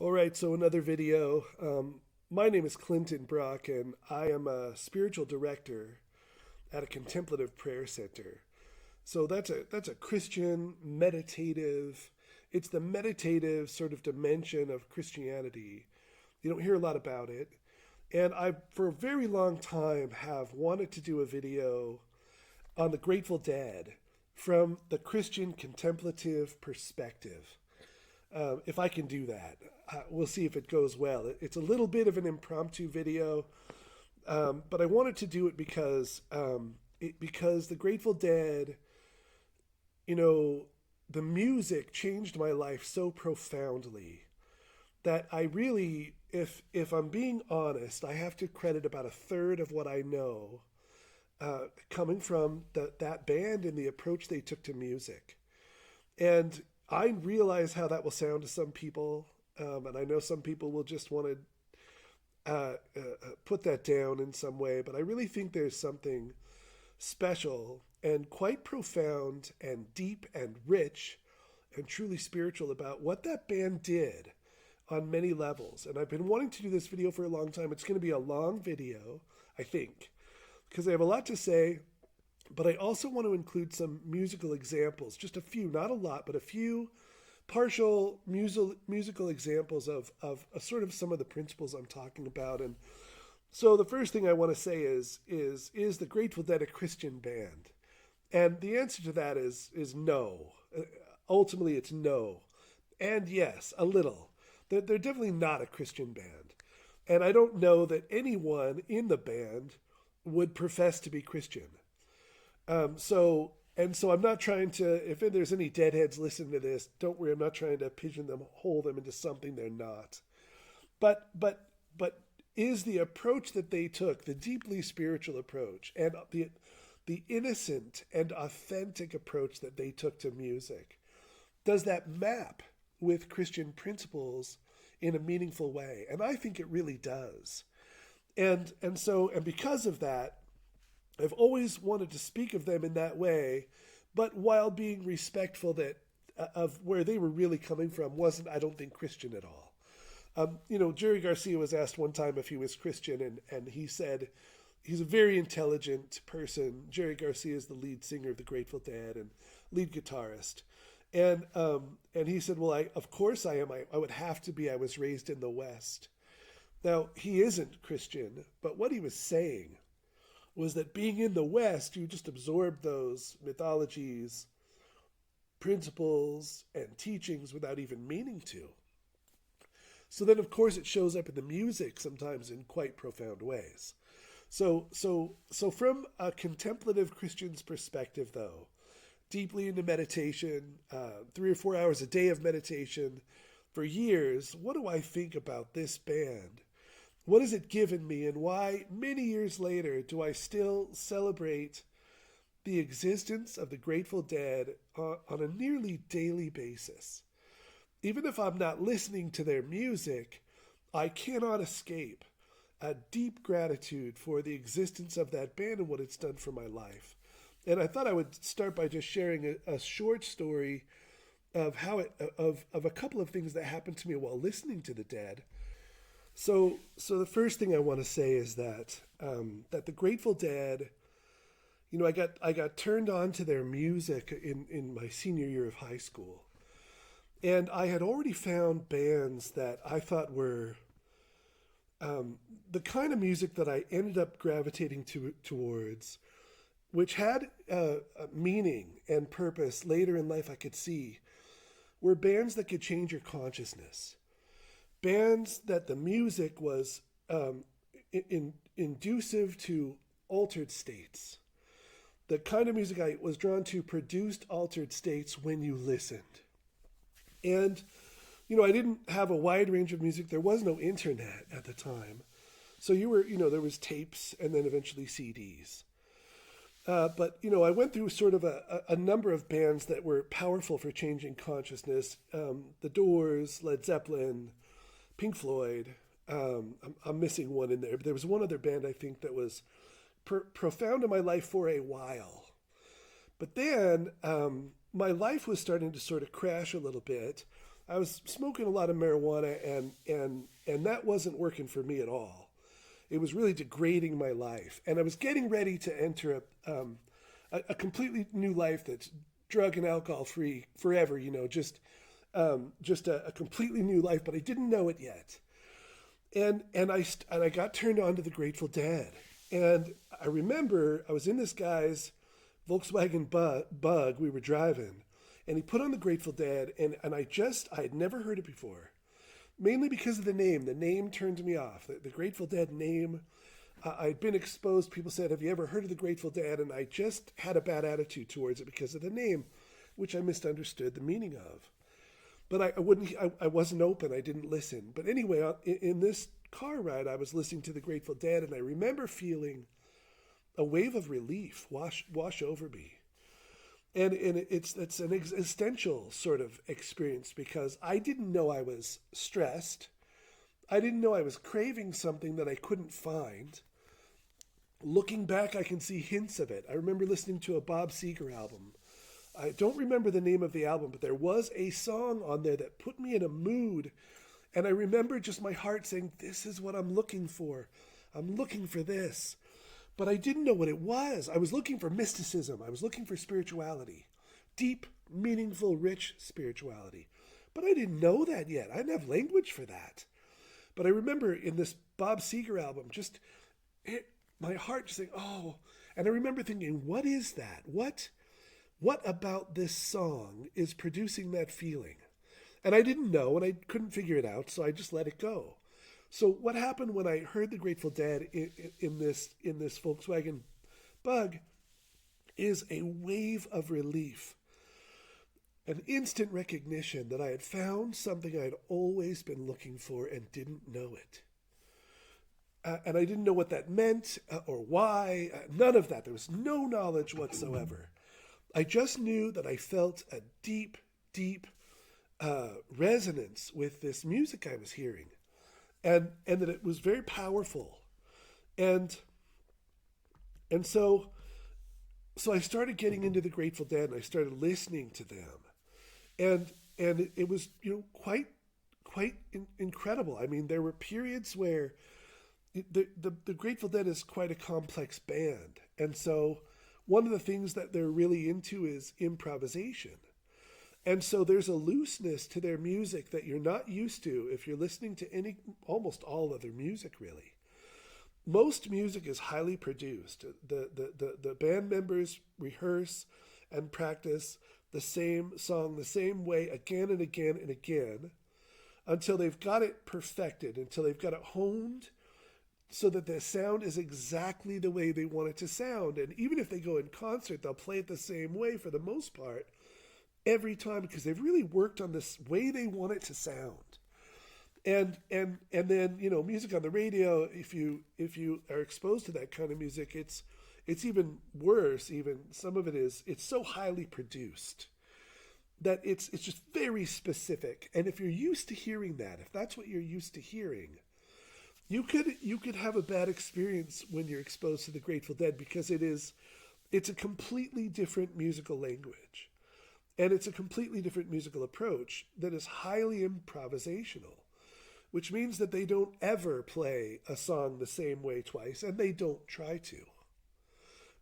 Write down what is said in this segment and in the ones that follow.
All right, so another video. My name is Clinton Brock, and I am a spiritual director at a contemplative prayer center. So that's a Christian meditative. It's the meditative sort of dimension of Christianity. You don't hear a lot about it, and I, for a very long time, have wanted to do a video on the Grateful Dead from the Christian contemplative perspective. If I can do that. We'll see if it goes well. It's a little bit of an impromptu video, but I wanted to do it because the Grateful Dead, you know, the music changed my life so profoundly that I really, if I'm being honest, I have to credit about a third of what I know coming from that band and the approach they took to music. And I realize how that will sound to some people, and I know some people will just want to put that down in some way, but I really think there's something special and quite profound and deep and rich and truly spiritual about what that band did on many levels. And I've been wanting to do this video for a long time. It's going to be a long video, I think, because I have a lot to say, but I also want to include some musical examples, just a few, not a lot, but a few partial musical examples of sort of some of the principles I'm talking about. And so the first thing I want to say is the Grateful Dead a Christian band? And the answer to that is no. Ultimately, it's no. And yes, a little. They're definitely not a Christian band. And I don't know that anyone in the band would profess to be Christian. So I'm not trying to, if there's any deadheads listening to this, don't worry, I'm not trying to pigeonhole them into something they're not. But is the approach that they took, the deeply spiritual approach, and the innocent and authentic approach that they took to music, does that map with Christian principles in a meaningful way? And I think it really does. And because of that, I've always wanted to speak of them in that way, but while being respectful that of where they were really coming from wasn't, I don't think, Christian at all. Jerry Garcia was asked one time if he was Christian, and he said he's a very intelligent person. Jerry Garcia is the lead singer of the Grateful Dead and lead guitarist. And he said, well, of course I am. I would have to be. I was raised in the West. Now, he isn't Christian, but what he was saying was that being in the West, you just absorb those mythologies, principles, and teachings without even meaning to. So then, of course, it shows up in the music sometimes in quite profound ways. So from a contemplative Christian's perspective, though, deeply into meditation, 3 or 4 hours a day of meditation for years, what do I think about this band? What has it given me, and why, many years later, do I still celebrate the existence of the Grateful Dead on a nearly daily basis? Even if I'm not listening to their music, I cannot escape a deep gratitude for the existence of that band and what it's done for my life. And I thought I would start by just sharing a short story of of a couple of things that happened to me while listening to the Dead. So the first thing I want to say is that the Grateful Dead, I got turned on to their music in my senior year of high school, and I had already found bands that I thought were the kind of music that I ended up gravitating towards, which had meaning and purpose later in life. I could see were bands that could change your consciousness. Bands that the music was inducive to altered states. The kind of music I was drawn to produced altered states when you listened. And, I didn't have a wide range of music. There was no internet at the time. So there was tapes and then eventually CDs. But I went through sort of a number of bands that were powerful for changing consciousness. The Doors, Led Zeppelin, Pink Floyd. I'm missing one in there. But there was one other band I think that was profound in my life for a while. But then my life was starting to sort of crash a little bit. I was smoking a lot of marijuana, and that wasn't working for me at all. It was really degrading my life, and I was getting ready to enter a completely new life that's drug and alcohol free forever. Just a completely new life, but I didn't know it yet. And I got turned on to the Grateful Dead, and I remember I was in this guy's Volkswagen Bug. We were driving, and he put on the Grateful Dead, and I had never heard it before, mainly because of the name. The name turned me off. The Grateful Dead name. I'd been exposed. People said, "Have you ever heard of the Grateful Dead?" And I just had a bad attitude towards it because of the name, which I misunderstood the meaning of. But I wasn't open. I didn't listen. But anyway, in this car ride, I was listening to the Grateful Dead, and I remember feeling a wave of relief wash over me. And it's an existential sort of experience because I didn't know I was stressed. I didn't know I was craving something that I couldn't find. Looking back, I can see hints of it. I remember listening to a Bob Seger album. I don't remember the name of the album, but there was a song on there that put me in a mood. And I remember just my heart saying, this is what I'm looking for. I'm looking for this. But I didn't know what it was. I was looking for mysticism. I was looking for spirituality. Deep, meaningful, rich spirituality. But I didn't know that yet. I didn't have language for that. But I remember in this Bob Seger album, my heart just saying, oh. And I remember thinking, what is that? What about this song is producing that feeling? And I didn't know, and I couldn't figure it out, so I just let it go. So what happened when I heard the Grateful Dead in this Volkswagen Bug is a wave of relief, an instant recognition that I had found something I had always been looking for and didn't know it. And I didn't know what that meant or why, none of that. There was no knowledge whatsoever. I just knew that I felt a deep, deep resonance with this music I was hearing. And that it was very powerful. And so I started getting into the Grateful Dead, and I started listening to them. And it was, quite incredible. I mean, there were periods where the Grateful Dead is quite a complex band. And so one of the things that they're really into is improvisation. And so there's a looseness to their music that you're not used to if you're listening to almost all other music, really. Most music is highly produced. The band members rehearse and practice the same song the same way again and again and again until they've got it perfected, until they've got it honed so that the sound is exactly the way they want it to sound. And even if they go in concert, they'll play it the same way for the most part every time because they've really worked on this way they want it to sound. And then, music on the radio, if you are exposed to that kind of music, it's even worse. Even some of it's so highly produced that it's just very specific. And if you're used to hearing that, if that's what you're used to hearing, you could have a bad experience when you're exposed to the Grateful Dead because it's a completely different musical language. And it's a completely different musical approach that is highly improvisational, which means that they don't ever play a song the same way twice, and they don't try to.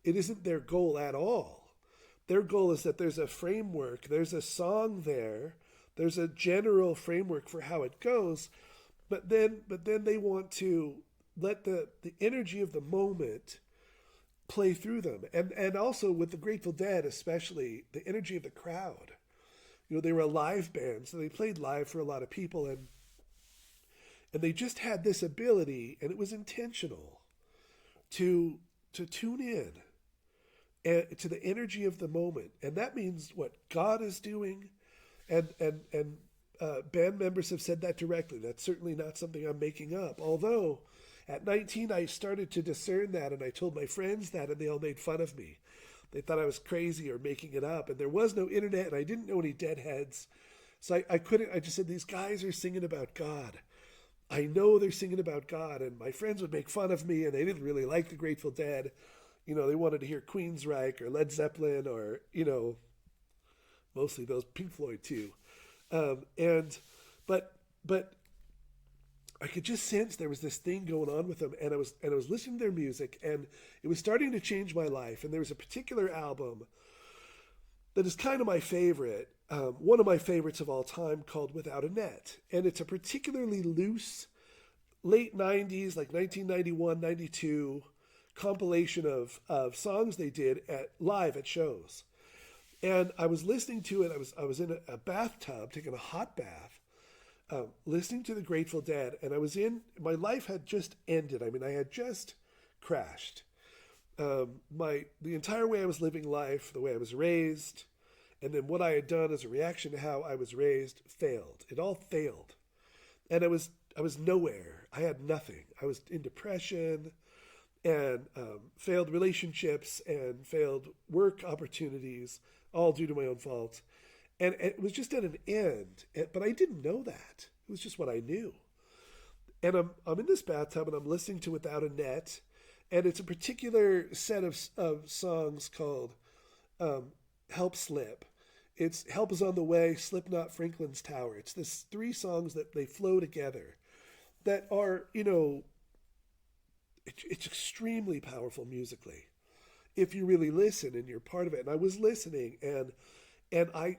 It isn't their goal at all. Their goal is that there's a framework, there's a song there's a general framework for how it goes, but then they want to let the energy of the moment play through them. And also with the Grateful Dead, especially the energy of the crowd. They were a live band, so they played live for a lot of people, and they just had this ability, and it was intentional, to tune in to the energy of the moment. And that means what God is doing, and band members have said that directly. That's certainly not something I'm making up. Although at 19, I started to discern that, and I told my friends that, and they all made fun of me. They thought I was crazy or making it up, and there was no internet, and I didn't know any deadheads. So I just said, these guys are singing about God. I know they're singing about God, and my friends would make fun of me, and they didn't really like the Grateful Dead. They wanted to hear Queensryche or Led Zeppelin or, mostly those Pink Floyd too. And but I could just sense there was this thing going on with them, and I was listening to their music, and it was starting to change my life. And there was a particular album that is kind of my favorite, one of my favorites of all time, called Without a Net. And it's a particularly loose, late 90s, like 1991, 92 compilation of songs they did live at shows. And I was listening to it. I was in a bathtub, taking a hot bath, listening to the Grateful Dead. And my life had just ended. I mean, I had just crashed. The entire way I was living life, the way I was raised, and then what I had done as a reaction to how I was raised failed. It all failed. And I was nowhere. I had nothing. I was in depression, and failed relationships, and failed work opportunities, all due to my own fault. And it was just at an end. But I didn't know that. It was just what I knew. And I'm in this bathtub, and I'm listening to Without a Net, and it's a particular set of songs called Help Slip. It's Help Is on the Way, Slip Not Franklin's Tower. It's this 3 songs that they flow together that are, it's extremely powerful musically if you really listen and you're part of it. And I was listening, and a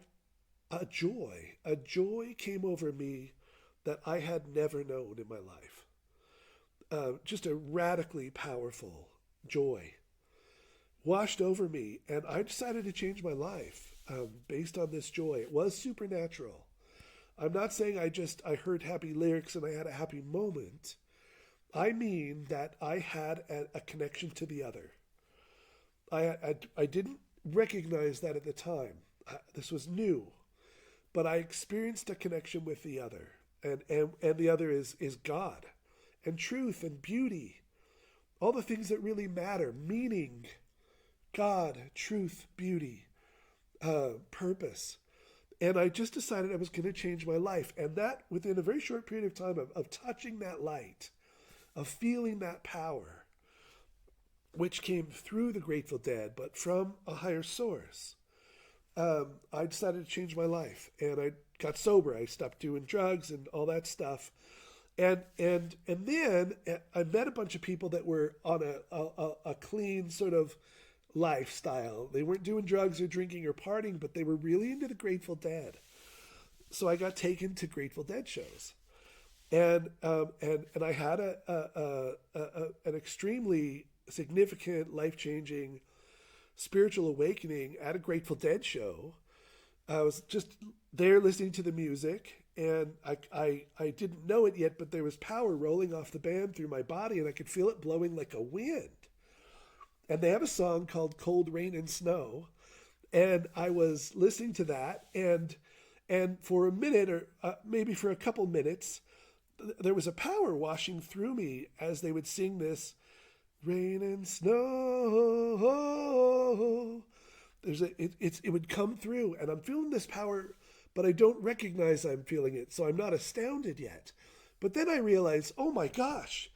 joy came over me that I had never known in my life. Just a radically powerful joy washed over me, and I decided to change my life based on this joy. It was supernatural. I'm not saying I heard happy lyrics and I had a happy moment. I mean that I had a connection to the other. I didn't recognize that at the time. This was new, but I experienced a connection with the other, and the other is God, and truth, and beauty, all the things that really matter: meaning, God, truth, beauty, purpose. And I just decided I was going to change my life. And that, within a very short period of time of touching that light, of feeling that power, which came through the Grateful Dead, but from a higher source, I decided to change my life. And I got sober. I stopped doing drugs and all that stuff. And then I met a bunch of people that were on a clean sort of lifestyle. They weren't doing drugs or drinking or partying, but they were really into the Grateful Dead. So I got taken to Grateful Dead shows, and I had an extremely significant, life-changing spiritual awakening at a Grateful Dead show. I was just there listening to the music, and I didn't know it yet, but there was power rolling off the band through my body, and I could feel it blowing like a wind. And they have a song called Cold Rain and Snow. And I was listening to that, and for a minute, or maybe for a couple minutes, there was a power washing through me as they would sing this rain and snow. It would come through, and I'm feeling this power, but I don't recognize I'm feeling it, so I'm not astounded yet. But then I realize, oh my gosh,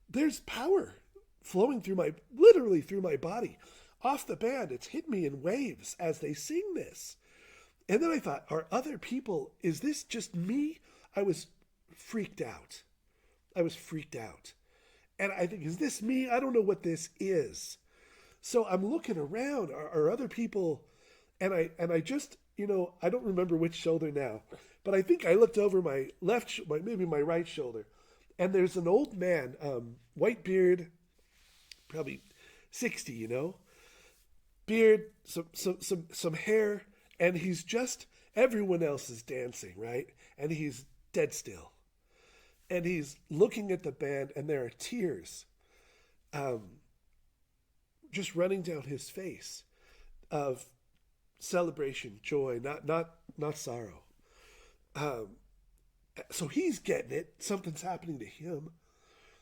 there's power flowing literally through my body, off the band. It's hit me in waves as they sing this. And then I thought, are other people, is this just me? I was freaked out. And I think, is this me? I don't know what this is. So I'm looking around, are other people, and I just, I don't remember which shoulder now, but I think I looked over my maybe my right shoulder, and there's an old man, white beard, probably 60, beard, some hair, and he's just, everyone else is dancing, right? And he's dead still. And he's looking at the band, and there are tears just running down his face of celebration, joy, not sorrow. So he's getting it. Something's happening to him.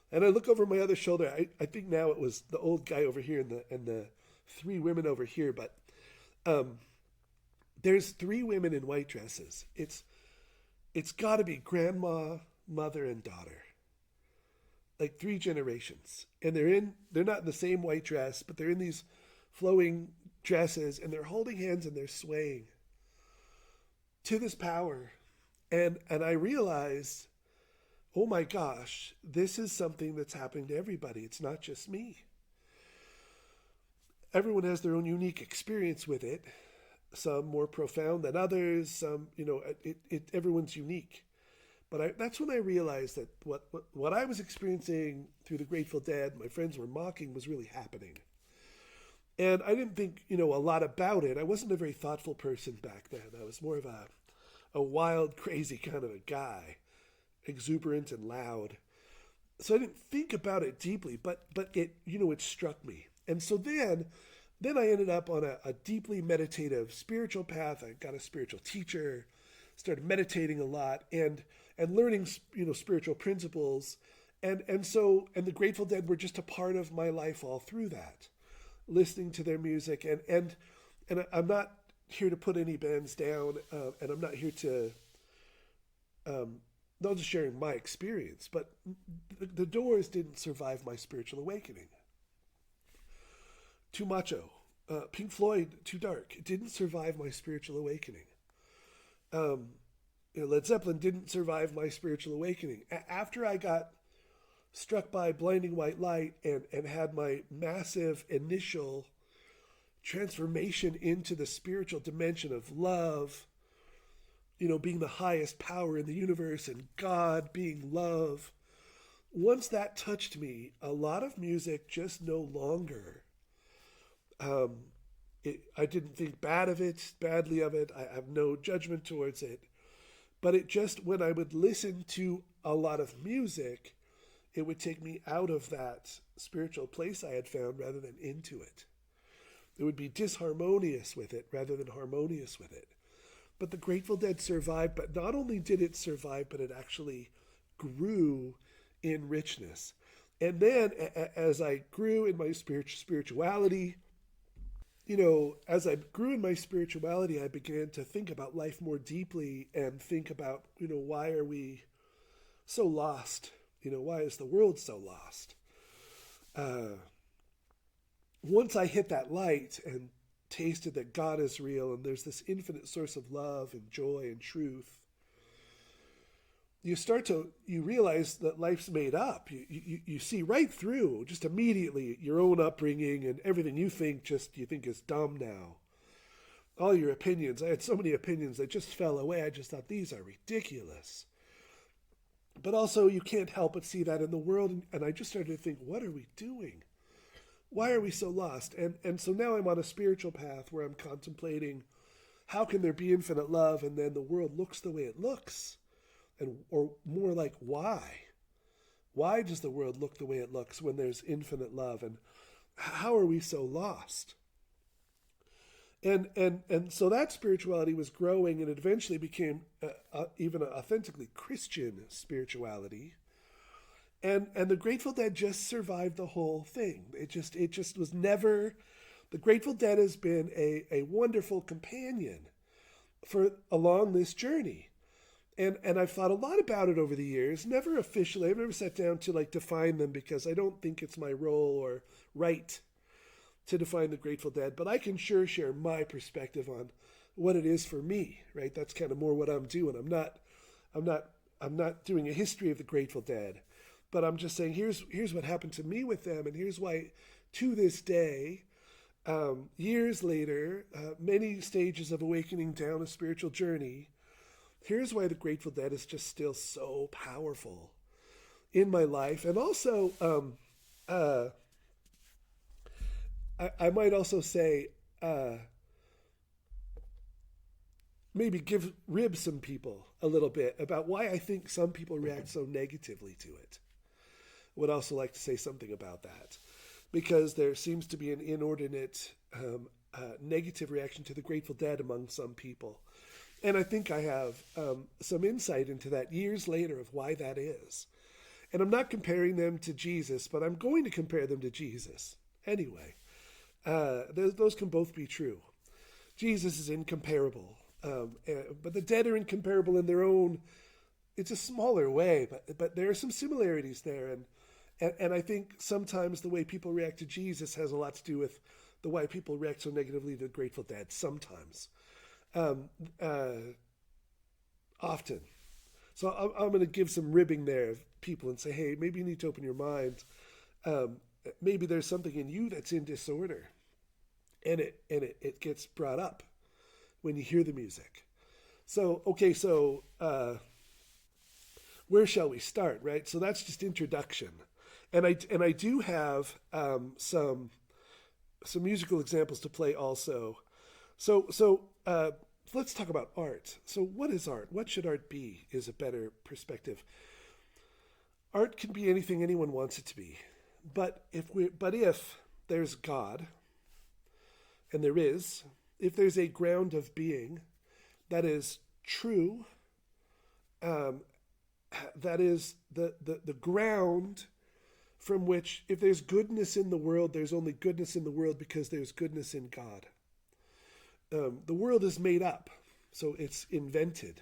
And I look over my other shoulder. I think now it was the old guy over here and the 3 women over here. But there's 3 women in white dresses. It's got to be grandma, mother, and daughter. Like 3 generations. And they're not in the same white dress, but they're in these flowing dresses, and they're holding hands and they're swaying to this power. And I realized, oh my gosh, this is something that's happening to everybody. It's not just me. Everyone has their own unique experience with it, some more profound than others, some, everyone's unique. But that's when I realized that what I was experiencing through the Grateful Dead, my friends were mocking, was really happening. And I didn't think, a lot about it. I wasn't a very thoughtful person back then. I was more of a wild, crazy kind of a guy, exuberant and loud. So I didn't think about it deeply, but it, it struck me. And so then I ended up on a deeply meditative spiritual path. I got a spiritual teacher, started meditating a lot and learning, spiritual principles. And the Grateful Dead were just a part of my life all through that, listening to their music. And I'm not here to put any bands down, and I'm not here to, not just sharing my experience, but the Doors didn't survive my spiritual awakening. Too macho. Pink Floyd, too dark. It didn't survive my spiritual awakening. Led Zeppelin didn't survive my spiritual awakening. After I got struck by blinding white light and had my massive initial transformation into the spiritual dimension of love, being the highest power in the universe and God being love, once that touched me, a lot of music just no longer. I didn't think badly of it. I have no judgment towards it. But it just, when I would listen to a lot of music, it would take me out of that spiritual place I had found rather than into it. It would be disharmonious with it rather than harmonious with it. But the Grateful Dead survived, but not only did it survive, but it actually grew in richness. And then as I grew in my spirituality, as I grew in my spirituality, I began to think about life more deeply and think about, why are we so lost? Why is the world so lost? Once I hit that light and tasted that God is real and there's this infinite source of love and joy and truth, you realize that life's made up. You see right through just immediately your own upbringing and everything you think is dumb now. All your opinions. I had so many opinions that just fell away. I just thought these are ridiculous. But also you can't help but see that in the world. And I just started to think, what are we doing? Why are we so lost? And so now I'm on a spiritual path where I'm contemplating how can there be infinite love and then the world looks the way it looks? Or more like, why? Why does the world look the way it looks when there's infinite love? And how are we so lost? And so that spirituality was growing, and it eventually became even an authentically Christian spirituality. And the Grateful Dead just survived the whole thing. It just was never. The Grateful Dead has been a wonderful companion along this journey. And I've thought a lot about it over the years. Never officially. I've never sat down to define them because I don't think it's my role or right to define the Grateful Dead. But I can sure share my perspective on what it is for me. Right. That's kind of more what I'm doing. I'm not doing a history of the Grateful Dead, but I'm just saying here's what happened to me with them, and here's why, to this day, years later, many stages of awakening down a spiritual journey. Here's why the Grateful Dead is just still so powerful in my life. And also, I might also say, maybe rib some people a little bit about why I think some people react so negatively to it. I would also like to say something about that, because there seems to be an inordinate negative reaction to the Grateful Dead among some people. And I think I have some insight into that years later of why that is. And I'm not comparing them to Jesus, but I'm going to compare them to Jesus. Anyway, those can both be true. Jesus is incomparable, but the dead are incomparable in their own, it's a smaller way, but there are some similarities there. And I think sometimes the way people react to Jesus has a lot to do with the way people react so negatively to the Grateful Dead, sometimes. Often. So I'm going to give some ribbing there of people and say, hey, maybe you need to open your mind. Um, Maybe there's something in you that's in disorder, and it gets brought up when you hear the music. So okay, so where shall we start? Right. So that's just introduction, and I do have some musical examples to play also. So let's talk about art. So what is art? What should art be? Is a better perspective. Art can be anything anyone wants it to be, but if there's God, and there is, if there's a ground of being that is true, um, that is the ground from which, if there's goodness in the world, there's only goodness in the world because there's goodness in God. The world is made up, so it's invented.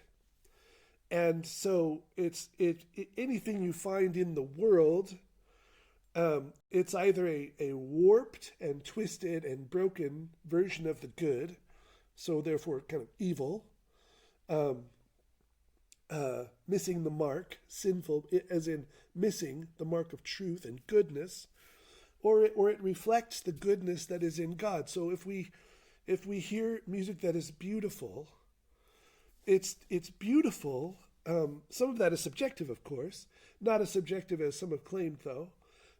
And so anything you find in the world, it's either a warped and twisted and broken version of the good, so therefore kind of evil, um, missing the mark, sinful, as in missing the mark of truth and goodness, or it reflects the goodness that is in God. So if we hear music that is beautiful, it's beautiful. Some of that is subjective, of course, not as subjective as some have claimed, though.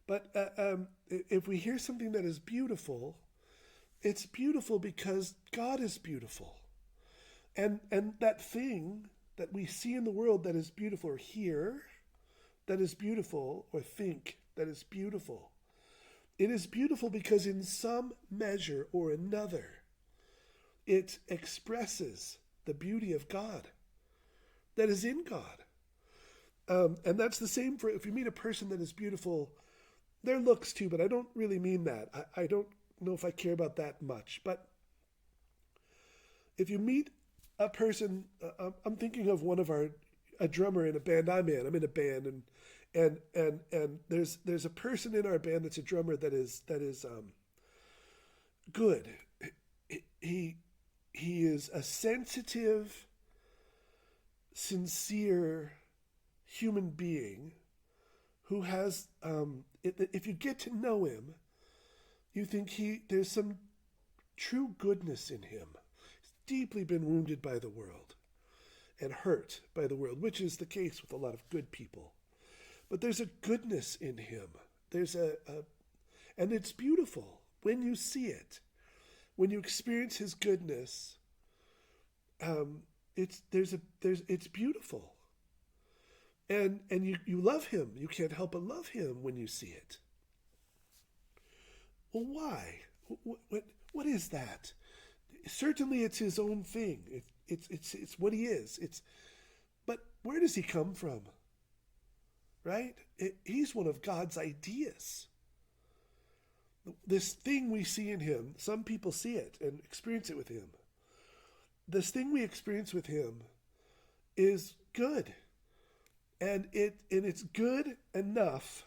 But if we hear something that is beautiful, it's beautiful because God is beautiful, and that thing that we see in the world that is beautiful, or hear that is beautiful, or think that is beautiful, it is beautiful because in some measure or another, it expresses the beauty of God that is in God. And that's the same for if you meet a person that is beautiful, their looks too, but I don't really mean that. I don't know if I care about that much. But if you meet a person, I'm thinking of a drummer in a band I'm in. I'm in a band, and there's a person in our band that's a drummer that is good. He is a sensitive, sincere human being who has, if you get to know him, you think there's some true goodness in him. He's deeply been wounded by the world and hurt by the world, which is the case with a lot of good people. But there's a goodness in him. And it's beautiful when you see it. When you experience his goodness, it's beautiful. And you love him. You can't help but love him when you see it. Well, why? What is that? Certainly, it's his own thing. It's what he is. But where does he come from? Right? He's one of God's ideas. This thing we see in him, some people see it and experience it with him. This thing we experience with him is good. And it's good enough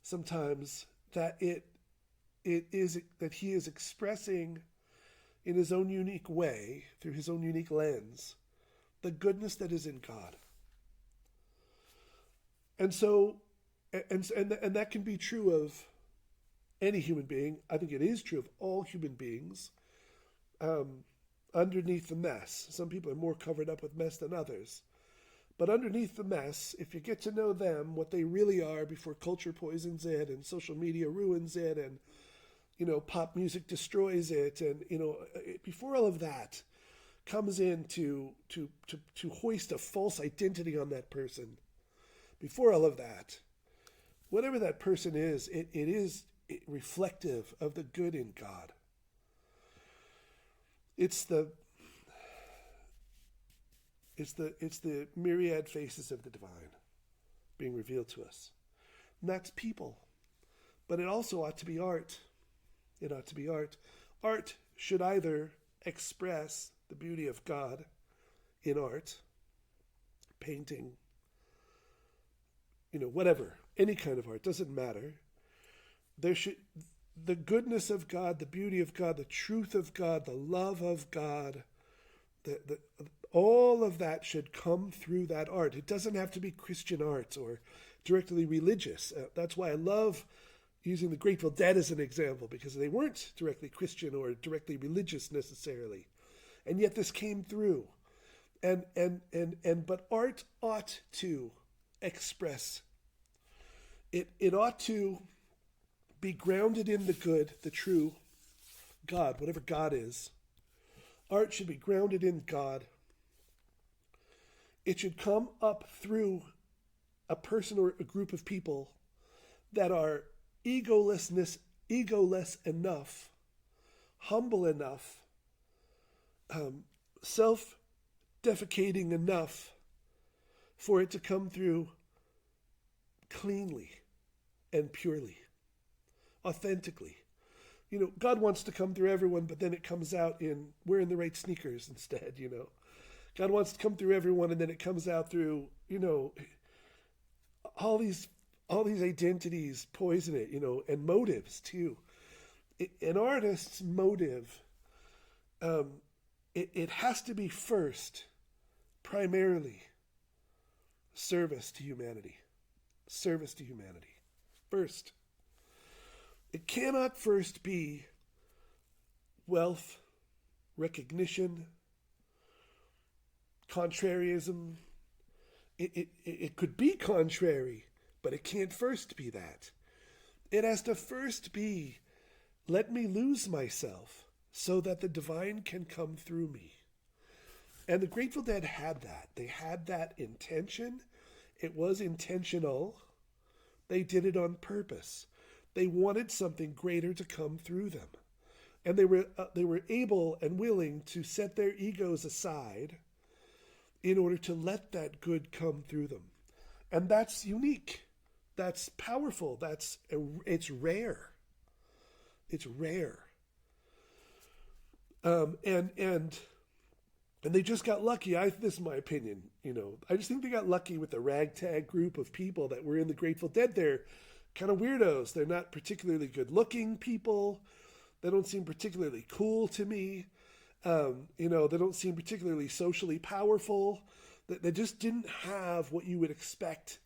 sometimes that he is expressing in his own unique way, through his own unique lens, the goodness that is in God. And so and that can be true of any human being. I think it is true of all human beings. Underneath the mess, some people are more covered up with mess than others. But underneath the mess, if you get to know them, what they really are before culture poisons it and social media ruins it and, pop music destroys it, and, before all of that comes in to hoist a false identity on that person, before all of that, whatever that person is, it is reflective of the good in God. It's the myriad faces of the divine being revealed to us. And that's people. But it also ought to be art. It ought to be art. Art should either express the beauty of God in art, painting, whatever, any kind of art, doesn't matter. The goodness of God, the beauty of God, the truth of God, the love of God, All of that should come through that art. It doesn't have to be Christian art or directly religious. That's why I love using the Grateful Dead as an example, because they weren't directly Christian or directly religious necessarily. And yet this came through. But art ought to express. It ought to be grounded in the good, the true God, whatever God is. Art should be grounded in God. It should come up through a person or a group of people that are egoless enough, humble enough, self-defecating enough for it to come through cleanly and purely, authentically. God wants to come through everyone, but then it comes out in wearing the right sneakers instead, God wants to come through everyone, and then it comes out through, all these identities poison it, and motives too. An artist's motive, it has to be first, primarily, service to humanity. Service to humanity. First. It cannot first be wealth, recognition, contrarianism. It could be contrary, but it can't first be that. It has to first be, let me lose myself so that the divine can come through me. And the Grateful Dead had that. They had that intention. It was intentional. They did it on purpose. They wanted something greater to come through them. And they were able and willing to set their egos aside in order to let that good come through them. And that's unique. That's powerful. It's rare. It's rare. And they just got lucky. This is my opinion. I just think they got lucky with the ragtag group of people that were in the Grateful Dead. They're kind of weirdos. They're not particularly good-looking people. They don't seem particularly cool to me. They don't seem particularly socially powerful. They just didn't have what you would expect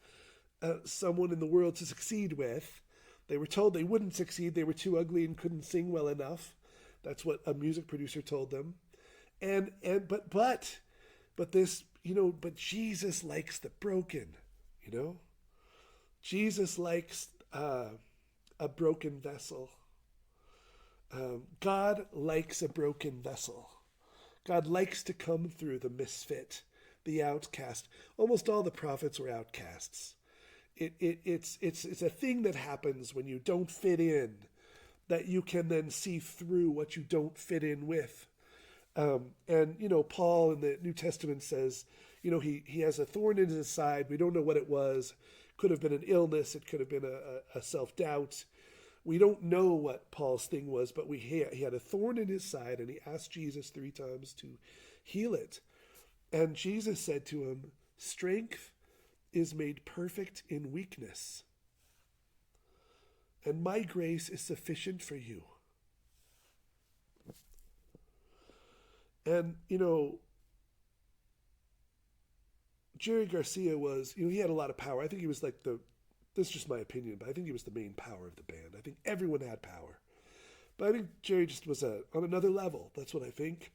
someone in the world to succeed with. They were told they wouldn't succeed. They were too ugly and couldn't sing well enough. That's what a music producer told them. But Jesus likes the broken, Jesus likes a broken vessel. God likes a broken vessel. God likes to come through the misfit, the outcast. Almost all the prophets were outcasts. It's a thing that happens when you don't fit in, that you can then see through what you don't fit in with. Paul in the New Testament says, he has a thorn in his side. We don't know what it was. Could have been an illness. It could have been a self-doubt. We don't know what Paul's thing was, but he had a thorn in his side, and he asked Jesus 3 times to heal it. And Jesus said to him, strength is made perfect in weakness, and my grace is sufficient for you. And, Jerry Garcia was, he had a lot of power. I think he was this is just my opinion, but I think he was the main power of the band. I think everyone had power. But I think Jerry just was on another level. That's what I think.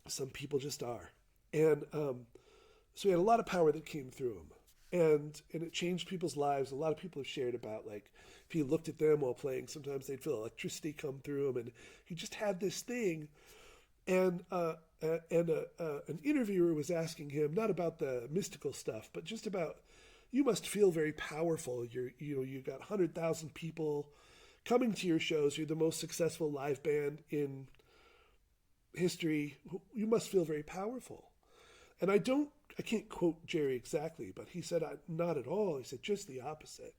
Some people just are. And so he had a lot of power that came through him. And it changed people's lives. A lot of people have shared about, if he looked at them while playing, sometimes they'd feel electricity come through him. And he just had this thing. And an interviewer was asking him, not about the mystical stuff, but just about, you must feel very powerful. You've got 100,000 people coming to your shows. You're the most successful live band in history. You must feel very powerful. And I can't quote Jerry exactly, but he said, not at all. He said, just the opposite.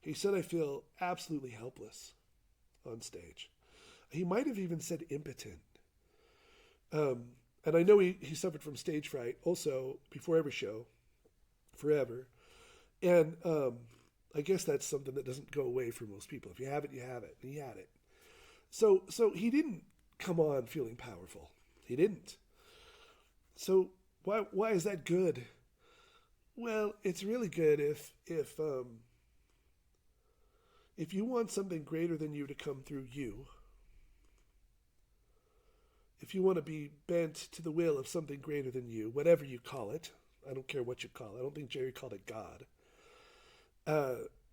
He said, I feel absolutely helpless on stage. He might have even said impotent. And I know he suffered from stage fright also before every show, forever. And I guess that's something that doesn't go away for most people. If you have it, you have it. And he had it. So he didn't come on feeling powerful. He didn't. So why is that good? Well, it's really good if you want something greater than you to come through you, if you want to be bent to the will of something greater than you, whatever you call it, I don't care what you call it. I don't think Jerry called it God.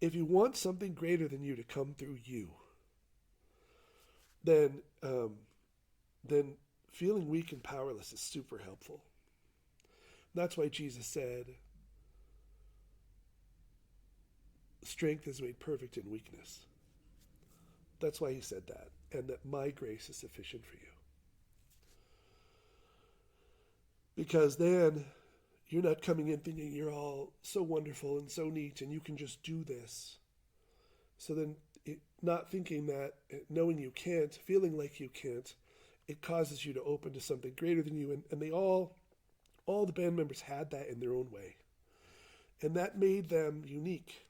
If you want something greater than you to come through you, then then feeling weak and powerless is super helpful. That's why Jesus said, "Strength is made perfect in weakness." That's why he said that, and that my grace is sufficient for you. Because then you're not coming in thinking you're all so wonderful and so neat and you can just do this. So then, not thinking that, knowing you can't, feeling like you can't, it causes you to open to something greater than you. And they all the band members had that in their own way. And that made them unique.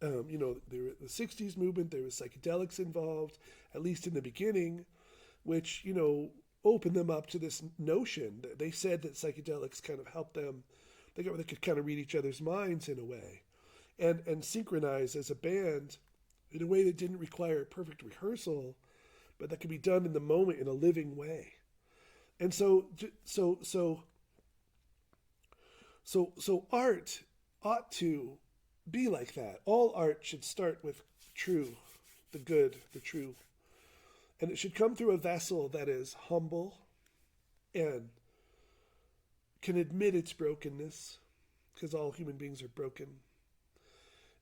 The 60s movement, there was psychedelics involved, at least in the beginning, which, opened them up to this notion. They said that psychedelics kind of helped them. They could kind of read each other's minds in a way and synchronize as a band in a way that didn't require perfect rehearsal, but that could be done in the moment in a living way. And so art ought to be like that. All art should start with true, the good, the true. And it should come through a vessel that is humble and can admit its brokenness, because all human beings are broken,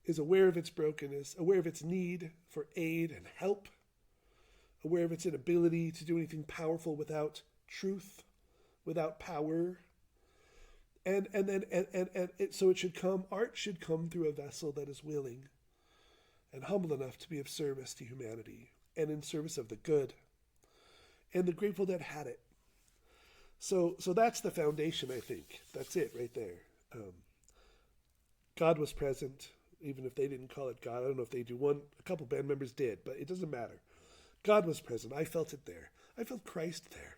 is aware of its brokenness, aware of its need for aid and help, aware of its inability to do anything powerful without truth, without power. So art should come through a vessel that is willing and humble enough to be of service to humanity and in service of the good. And the Grateful Dead had it. So that's the foundation, I think. That's it right there. God was present, even if they didn't call it God. I don't know if they do. A couple band members did, but it doesn't matter. God was present. I felt it there. I felt Christ there.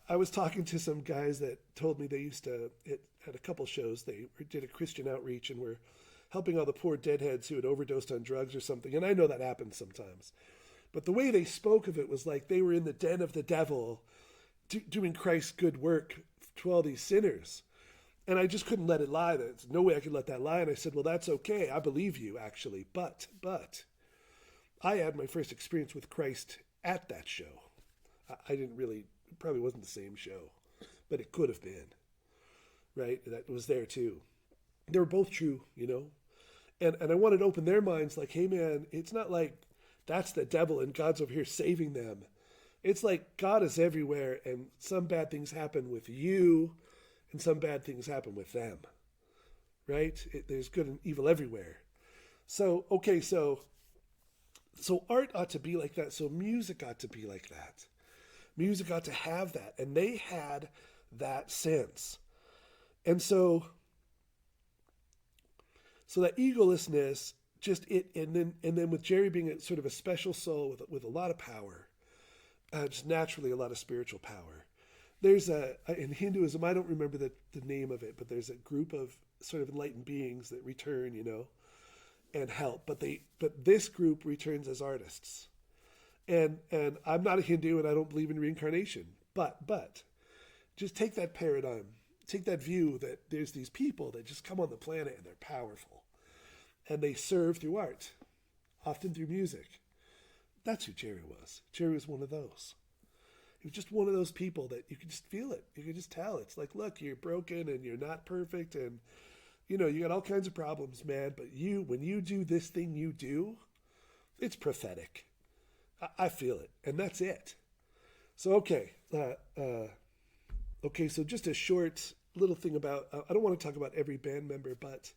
I was talking to some guys that told me they used to, at a couple shows, they did a Christian outreach and were helping all the poor deadheads who had overdosed on drugs or something. And I know that happens sometimes. But the way they spoke of it was like they were in the den of the devil doing Christ's good work to all these sinners. And I just couldn't let it lie. There's no way I could let that lie. And I said, well, that's okay. I believe you, actually. But I had my first experience with Christ at that show. I didn't really, it probably wasn't the same show, but it could have been, right? That was there too. They were both true, And I wanted to open their minds like, hey man, it's not like that's the devil and God's over here saving them. It's like God is everywhere and some bad things happen with you and some bad things happen with them, right? There's good and evil everywhere. So art ought to be like that. So music ought to be like that. Music ought to have that. And they had that sense. And so that egolessness, and then with Jerry being a sort of a special soul with a lot of power, just naturally a lot of spiritual power. There's in Hinduism, I don't remember the name of it, but there's a group of sort of enlightened beings that return, and help. But this group returns as artists. And I'm not a Hindu and I don't believe in reincarnation. But just take that paradigm, take that view that there's these people that just come on the planet and they're powerful. And they serve through art, often through music. That's who Jerry was. Jerry was one of those. He was just one of those people that you could just feel it. You could just tell. It's like, look, you're broken and you're not perfect and, you got all kinds of problems, man. But when you do this thing you do, it's prophetic. I feel it. And that's it. So, okay. So just a short little thing about, I don't want to talk about every band member, but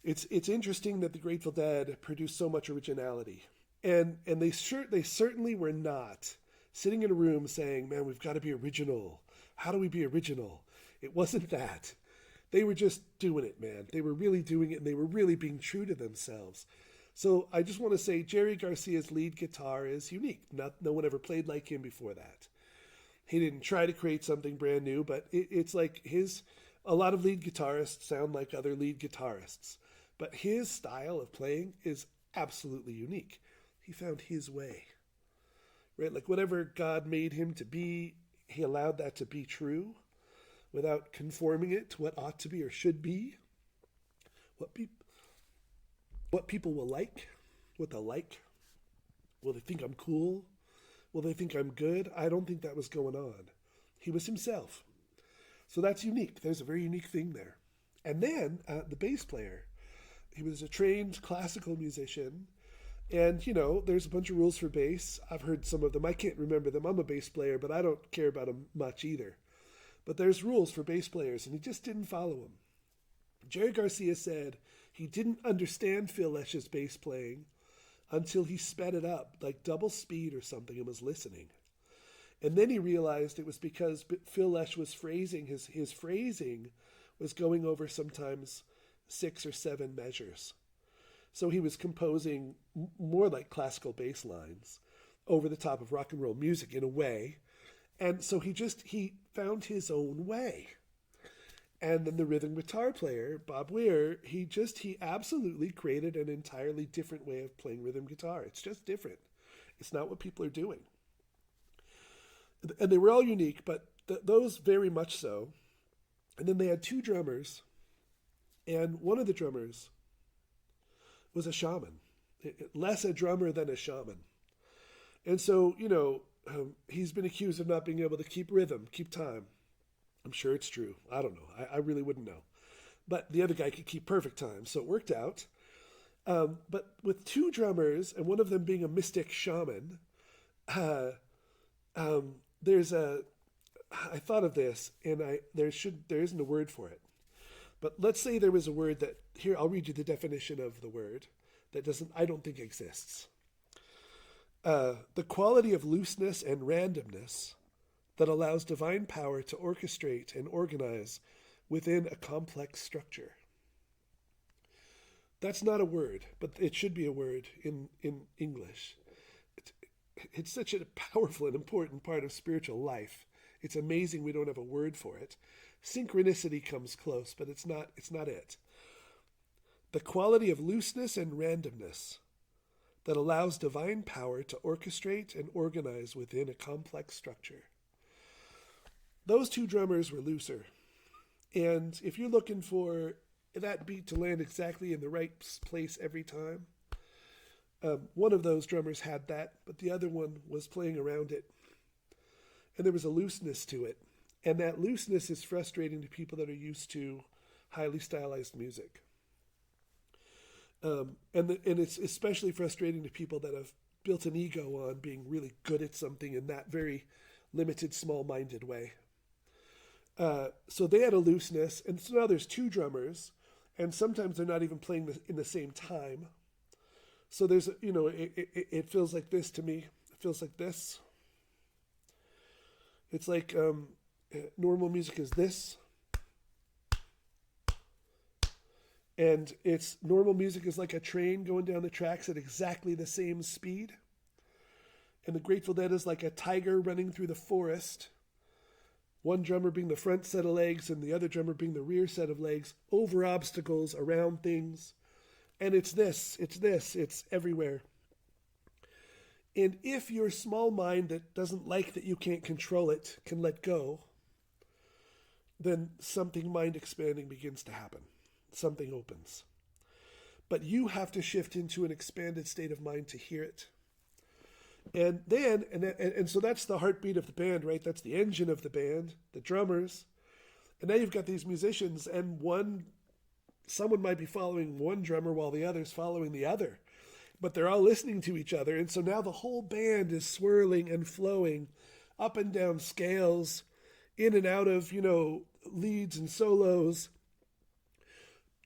it's interesting that the Grateful Dead produced so much originality. And they certainly were not sitting in a room saying, man, we've got to be original. How do we be original? It wasn't that. They were just doing it, man. They were really doing it, and they were really being true to themselves. So I just want to say Jerry Garcia's lead guitar is unique. No one ever played like him before that. He didn't try to create something brand new, but it's like a lot of lead guitarists sound like other lead guitarists. But his style of playing is absolutely unique. He found his way, right? Like whatever God made him to be, he allowed that to be true without conforming it to what ought to be or should be, what, what people will like, what they'll like. Will they think I'm cool? Will they think I'm good? I don't think that was going on. He was himself. So that's unique. There's a very unique thing there. And then the bass player, he was a trained classical musician. And, there's a bunch of rules for bass. I've heard some of them. I can't remember them. I'm a bass player, but I don't care about them much either. But there's rules for bass players, and he just didn't follow them. Jerry Garcia said he didn't understand Phil Lesh's bass playing until he sped it up, like double speed or something, and was listening. And then he realized it was because Phil Lesh was phrasing, his phrasing was going over sometimes 6 or 7 measures. So he was composing more like classical bass lines over the top of rock and roll music in a way. And so he found his own way. And then the rhythm guitar player, Bob Weir, he absolutely created an entirely different way of playing rhythm guitar. It's just different. It's not what people are doing. And they were all unique, but those very much so. And then they had 2 drummers, and one of the drummers was a shaman, less a drummer than a shaman. And so, he's been accused of not being able to keep rhythm, keep time. I'm sure it's true. I don't know. I really wouldn't know. But the other guy could keep perfect time, so it worked out. But with 2 drummers, and one of them being a mystic shaman, I thought of this, and there isn't a word for it. But let's say there was a word that, here, I'll read you the definition of the word that I don't think exists. The quality of looseness and randomness that allows divine power to orchestrate and organize within a complex structure. That's not a word, but it should be a word in English. It's such a powerful and important part of spiritual life. It's amazing we don't have a word for it. Synchronicity comes close, but it's not it. The quality of looseness and randomness that allows divine power to orchestrate and organize within a complex structure. Those 2 drummers were looser. And if you're looking for that beat to land exactly in the right place every time, one of those drummers had that, but the other one was playing around it. And there was a looseness to it. And that looseness is frustrating to people that are used to highly stylized music. And it's especially frustrating to people that have built an ego on being really good at something in that very limited, small-minded way. So they had a looseness, and so now there's 2 drummers, and sometimes they're not even playing in the same time. So there's, it feels like this to me. It feels like this. It's like normal music is this. And normal music is like a train going down the tracks at exactly the same speed. And the Grateful Dead is like a tiger running through the forest. One drummer being the front set of legs and the other drummer being the rear set of legs, over obstacles, around things. And it's everywhere. And if your small mind that doesn't like that you can't control it can let go, then something mind expanding begins to happen. Something opens. But you have to shift into an expanded state of mind to hear it. And then, and so that's the heartbeat of the band, right? That's the engine of the band, the drummers. And now you've got these musicians, and someone might be following one drummer while the other's following the other. But they're all listening to each other. And so now the whole band is swirling and flowing up and down scales, in and out of, leads and solos,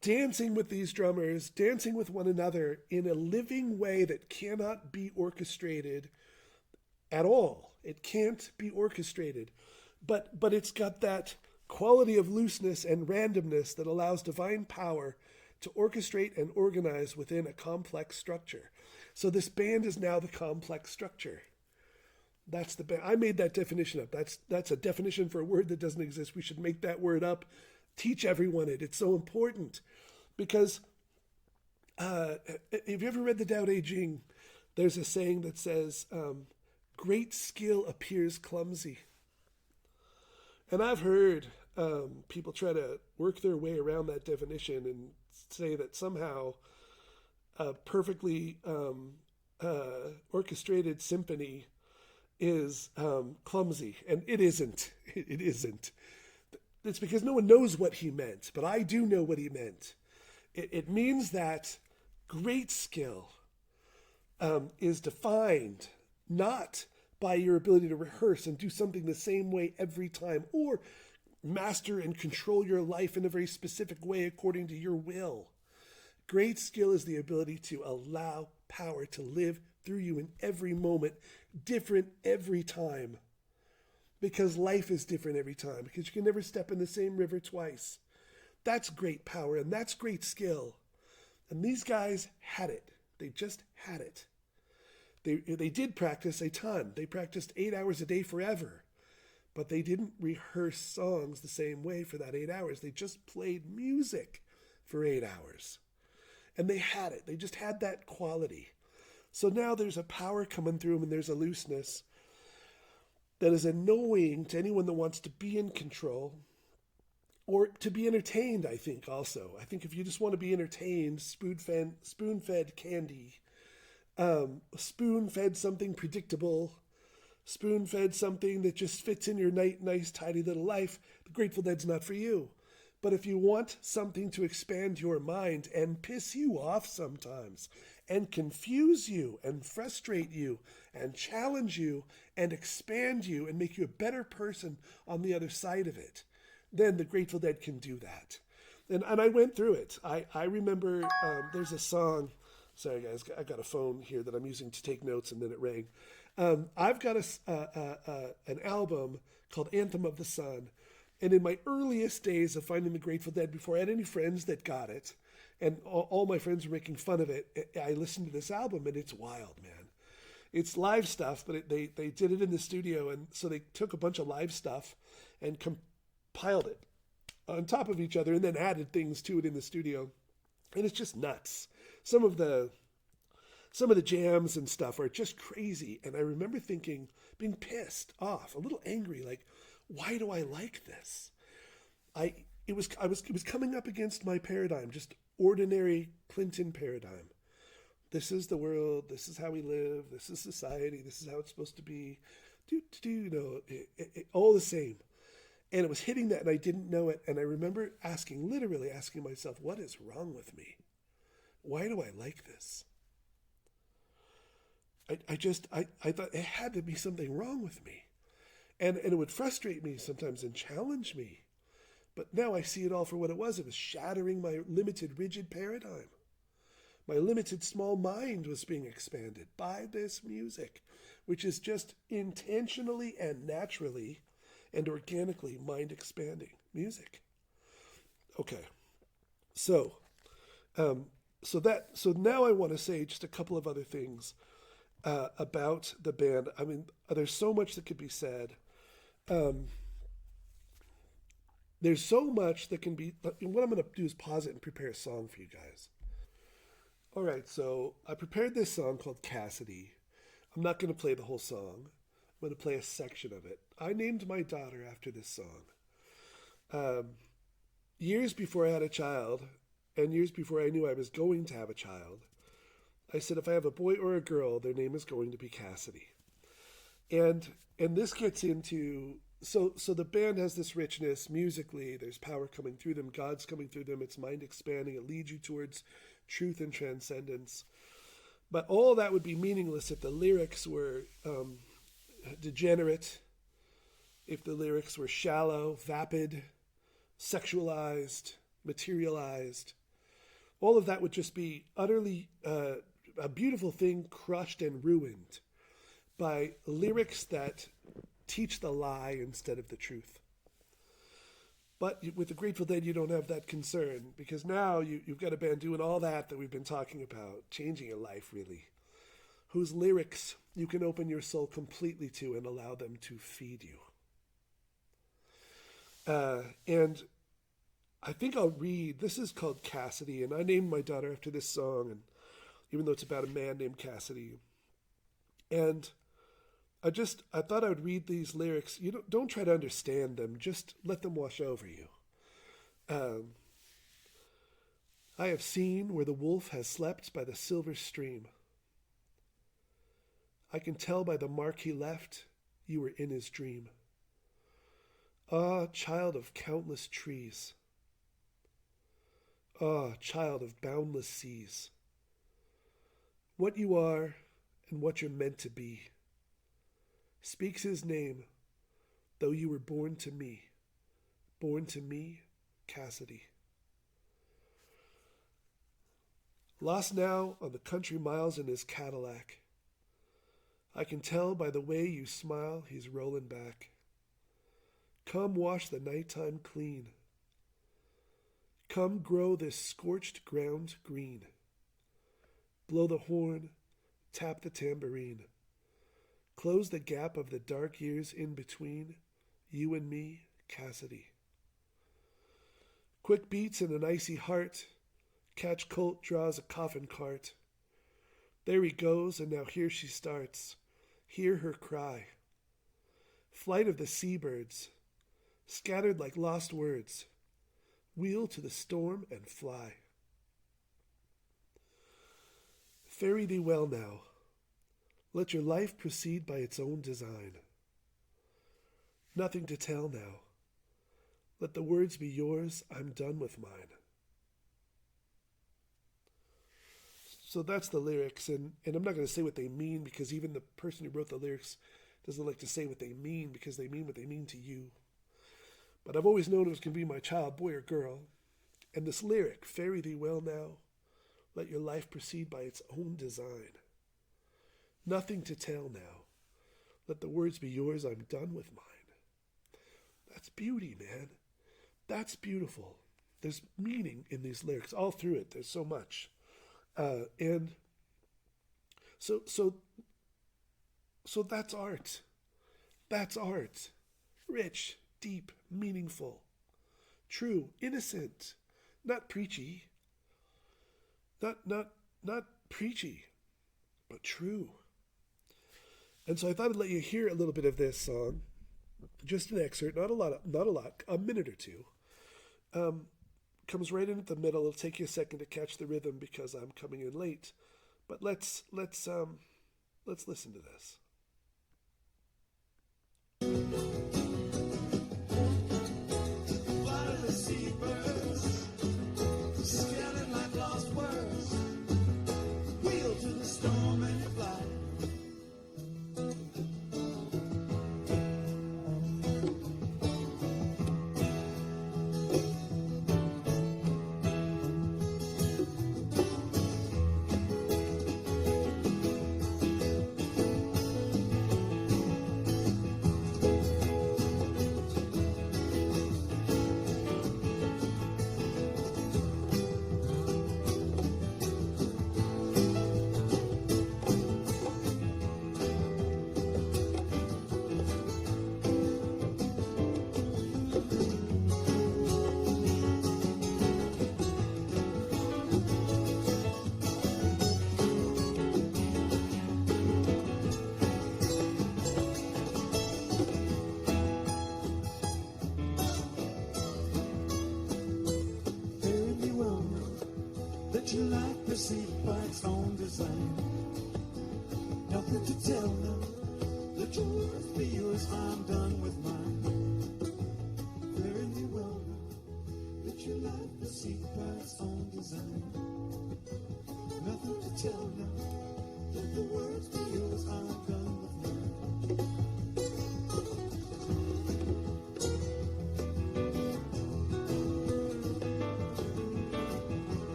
dancing with these drummers, dancing with one another in a living way that cannot be orchestrated at all. It can't be orchestrated. But it's got that quality of looseness and randomness that allows divine power to orchestrate and organize within a complex structure. So this band is now the complex structure. That's the band. I made that definition up. That's a definition for a word that doesn't exist. We should make that word up. Teach everyone it. It's so important because have you ever read the Tao Te Ching? There's a saying that says, "Great skill appears clumsy." And I've heard people try to work their way around that definition and say that somehow a perfectly orchestrated symphony is clumsy, and it isn't. It isn't. It's because no one knows what he meant, but I do know what he meant. It means that great skill is defined not by your ability to rehearse and do something the same way every time, or master and control your life in a very specific way according to your will. Great skill is the ability to allow power to live through you in every moment, different every time. Because life is different every time, because you can never step in the same river twice. That's great power, and that's great skill. And these guys had it. They just had it. They did practice a ton. They practiced 8 hours a day forever. But they didn't rehearse songs the same way for that 8 hours. They just played music for 8 hours. And they had it. They just had that quality. So now there's a power coming through them, and there's a looseness that is annoying to anyone that wants to be in control or to be entertained, I think, also. I think if you just want to be entertained, spoon-fed candy, spoon-fed something predictable, spoon-fed something that just fits in your nice, tidy little life, the Grateful Dead's not for you. But if you want something to expand your mind and piss you off sometimes, and confuse you, and frustrate you, and challenge you, and expand you, and make you a better person on the other side of it, then the Grateful Dead can do that. And I went through it. I remember there's a song. Sorry, guys, I got a phone here that I'm using to take notes, and then it rang. I've got an album called Anthem of the Sun. And in my earliest days of finding the Grateful Dead, before I had any friends that got it, and all my friends were making fun of it, I listened to this album, and it's wild, man. It's live stuff, but they did it in the studio, and so they took a bunch of live stuff and compiled it on top of each other and then added things to it in the studio. And it's just nuts. Some of the jams and stuff are just crazy. And I remember being pissed off, a little angry, like, why do I like this? It was coming up against my paradigm, just ordinary Clinton paradigm. This is the world. This is how we live. This is society. This is how it's supposed to be. All the same. And it was hitting that, and I didn't know it. And I remember literally asking myself, what is wrong with me? Why do I like this? I thought it had to be something wrong with me. And it would frustrate me sometimes and challenge me. But now I see it all for what it was. It was shattering my limited, rigid paradigm. My limited, small mind was being expanded by this music, which is just intentionally and naturally and organically mind-expanding music. Okay, so now I want to say just a couple of other things about the band. I mean, there's so much that could be said. There's so much that can be. What I'm going to do is pause it and prepare a song for you guys. All right, so I prepared this song called Cassidy. I'm not going to play the whole song. I'm going to play a section of it. I named my daughter after this song. Years before I had a child, and years before I knew I was going to have a child, I said if I have a boy or a girl, their name is going to be Cassidy. And this gets into, so the band has this richness musically, there's power coming through them, God's coming through them, it's mind expanding, it leads you towards truth and transcendence. But all that would be meaningless if the lyrics were degenerate, if the lyrics were shallow, vapid, sexualized, materialized. All of that would just be utterly a beautiful thing crushed and ruined by lyrics that teach the lie instead of the truth. But with the Grateful Dead, you don't have that concern, because now you've got a band doing all that we've been talking about, changing your life, really. whose lyrics you can open your soul completely to and allow them to feed you. And I think I'll read, this is called Cassidy, and I named my daughter after this song, and even though it's about a man named Cassidy. And I thought I would read these lyrics. You don't try to understand them, just let them wash over you. I have seen where the wolf has slept by the silver stream. I can tell by the mark he left, you were in his dream. Ah, child of countless trees. Ah, child of boundless seas. What you are and what you're meant to be speaks his name, though you were born to me, Cassidy. Lost now on the country miles in his Cadillac. I can tell by the way you smile he's rolling back. Come wash the nighttime clean. Come grow this scorched ground green. Blow the horn, tap the tambourine. Close the gap of the dark years in between, you and me, Cassidy. Quick beats and an icy heart. Catch Colt draws a coffin cart. There he goes, and now here she starts. Hear her cry. Flight of the seabirds, scattered like lost words. Wheel to the storm and fly. Fare thee well now. Let your life proceed by its own design. Nothing to tell now. Let the words be yours, I'm done with mine. So that's the lyrics, and I'm not going to say what they mean, because even the person who wrote the lyrics doesn't like to say what they mean, because they mean what they mean to you. But I've always known it was going to be my child, boy or girl. And this lyric, fare thee well now, let your life proceed by its own design. Nothing to tell now. Let the words be yours, I'm done with mine. That's beauty, man. That's beautiful. There's meaning in these lyrics, all through it. There's so much. And so that's art. That's art. Rich, deep, meaningful, true, innocent, not preachy. Not preachy, but true. And so I thought I'd let you hear a little bit of this song, just an excerpt, not a lot, a minute or two. Comes right in at the middle. It'll take you a second to catch the rhythm because I'm coming in late. But let's listen to this. Fly the seabirds, scattered like lost words. Wheel to the storm and fly. Your life proceed by its own design. Nothing to tell now. Let your words be yours. I'm done with mine. Fare thee well now. Let your life proceed by its own design. Nothing to tell now. Let the words be yours. I'm done with mine.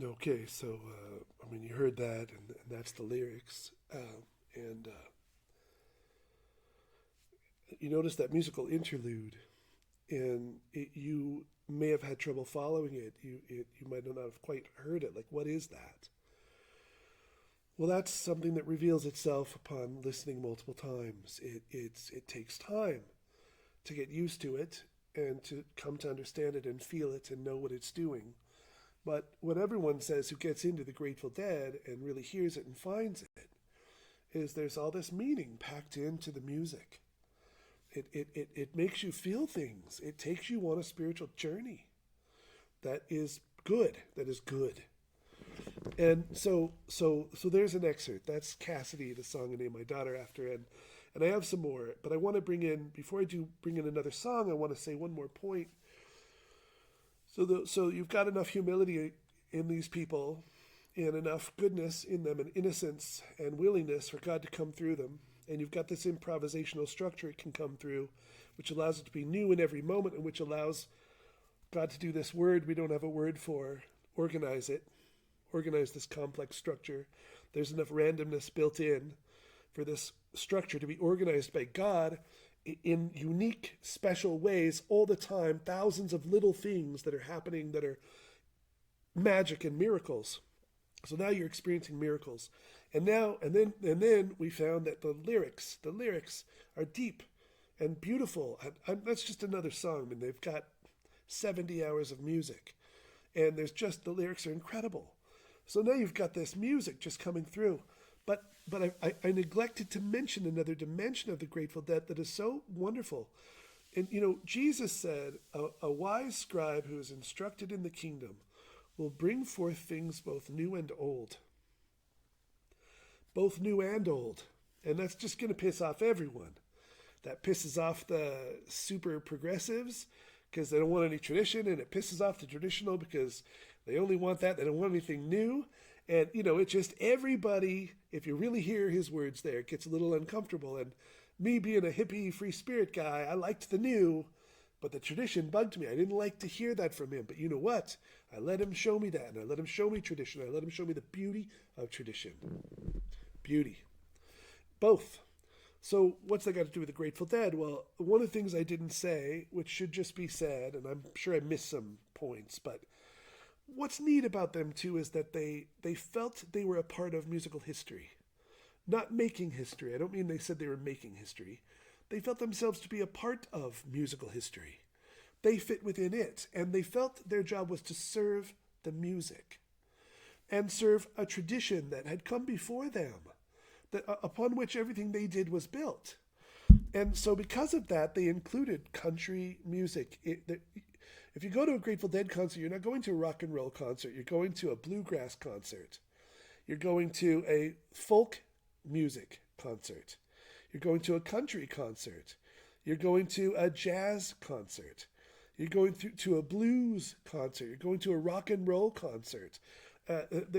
Okay, so I mean, you heard that, and that's the lyrics, and you notice that musical interlude, and you may have had trouble following it. You might not have quite heard it. Like, what is that? Well, that's something that reveals itself upon listening multiple times. It takes time to get used to it and to come to understand it and feel it and know what it's doing. But what everyone says who gets into the Grateful Dead and really hears it and finds it is there's all this meaning packed into the music. It makes you feel things. It takes you on a spiritual journey that is good. That is good. And so there's an excerpt. That's Cassidy, the song I named my daughter after, and I have some more. But I want to bring in, before I do bring in another song, I want to say one more point. So you've got enough humility in these people, and enough goodness in them, and innocence and willingness for God to come through them. And you've got this improvisational structure it can come through, which allows it to be new in every moment, and which allows God to do this word we don't have a word for, organize this complex structure. There's enough randomness built in for this structure to be organized by God in unique, special ways all the time. Thousands of little things that are happening that are magic and miracles. So now you're experiencing miracles. And then we found that the lyrics are deep and beautiful. That's just another song. I mean, they've got 70 hours of music, and the lyrics are incredible. So now you've got this music just coming through. But I neglected to mention another dimension of the Grateful Dead that is so wonderful. And, Jesus said, a wise scribe who is instructed in the kingdom will bring forth things both new and old. Both new and old. And that's just going to piss off everyone. That pisses off the super progressives because they don't want any tradition, and it pisses off the traditional because they only want that. They don't want anything new. And, it's just everybody, if you really hear his words there, it gets a little uncomfortable. And me being a hippie free spirit guy, I liked the new, but the tradition bugged me. I didn't like to hear that from him. But you know what? I let him show me that, and I let him show me tradition. I let him show me the beauty of tradition. Beauty. Both. So what's that got to do with the Grateful Dead? Well, one of the things I didn't say, which should just be said, and I'm sure I missed some points, but what's neat about them too is that they felt they were a part of musical history. Not making history. I don't mean they said they were making history. They felt themselves to be a part of musical history. They fit within it, and they felt their job was to serve the music and serve a tradition that had come before them, that upon which everything they did was built. And so because of that, they included country music. If you go to a Grateful Dead concert, you're not going to a rock and roll concert. You're going to a bluegrass concert. You're going to a folk music concert. You're going to a country concert. You're going to a jazz concert. You're going to a blues concert. You're going to a rock and roll concert.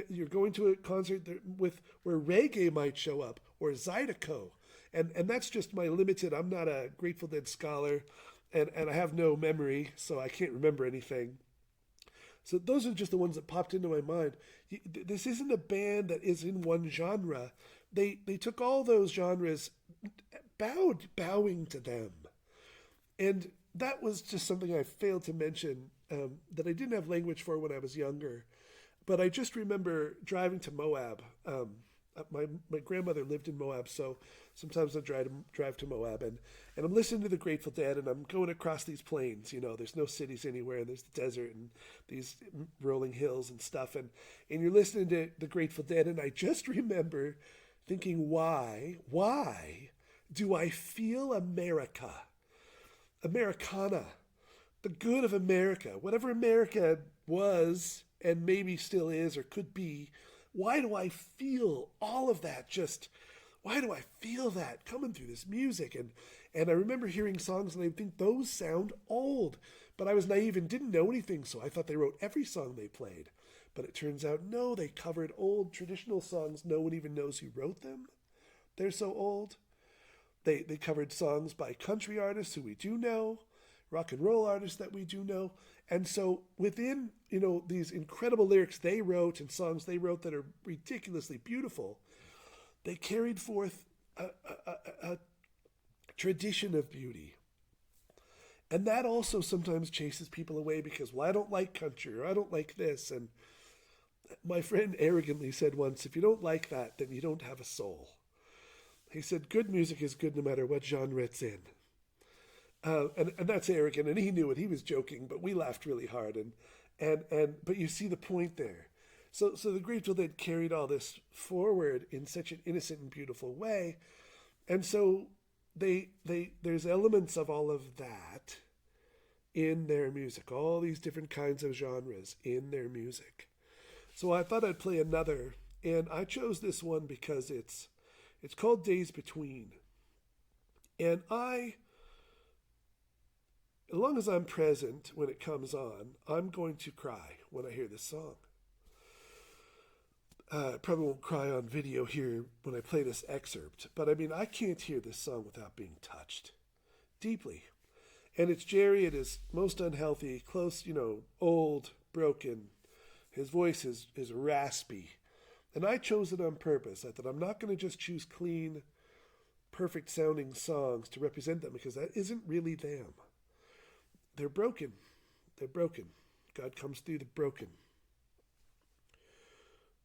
You're going to a concert where reggae might show up, or Zydeco. And that's just my limited, I'm not a Grateful Dead scholar, and I have no memory, so I can't remember anything. So those are just the ones that popped into my mind. This isn't a band that is in one genre. They took all those genres, bowing to them. And that was just something I failed to mention, that I didn't have language for when I was younger. But I just remember driving to Moab. My grandmother lived in Moab, so sometimes I drive to Moab, and I'm listening to the Grateful Dead, and I'm going across these plains. There's no cities anywhere, and there's the desert and these rolling hills and stuff, and you're listening to the Grateful Dead, and I just remember thinking, why do I feel Americana, the good of America, whatever America was and maybe still is or could be? Why do I feel all of that? Why do I feel that coming through this music? And I remember hearing songs and I think those sound old, but I was naive and didn't know anything, so I thought they wrote every song they played. But it turns out, no, they covered old traditional songs. No one even knows who wrote them. They're so old. They covered songs by country artists who we do know, rock and roll artists that we do know, And so within, these incredible lyrics they wrote and songs they wrote that are ridiculously beautiful, they carried forth a tradition of beauty. And that also sometimes chases people away because, well, I don't like country, or I don't like this. And my friend arrogantly said once, if you don't like that, then you don't have a soul. He said, good music is good no matter what genre it's in. And that's arrogant, and he knew it. He was joking, but we laughed really hard. But you see the point there. So the Grateful Dead carried all this forward in such an innocent and beautiful way, and so there's elements of all of that in their music, all these different kinds of genres in their music. So I thought I'd play another, and I chose this one because it's called Days Between. And as long as I'm present when it comes on, I'm going to cry when I hear this song. I probably won't cry on video here when I play this excerpt, but I mean, I can't hear this song without being touched deeply. And it's Jerry at his most unhealthy, close, old, broken. His voice is raspy. And I chose it on purpose. I thought, I'm not going to just choose clean, perfect sounding songs to represent them, because that isn't really them. They're broken. They're broken. God comes through the broken.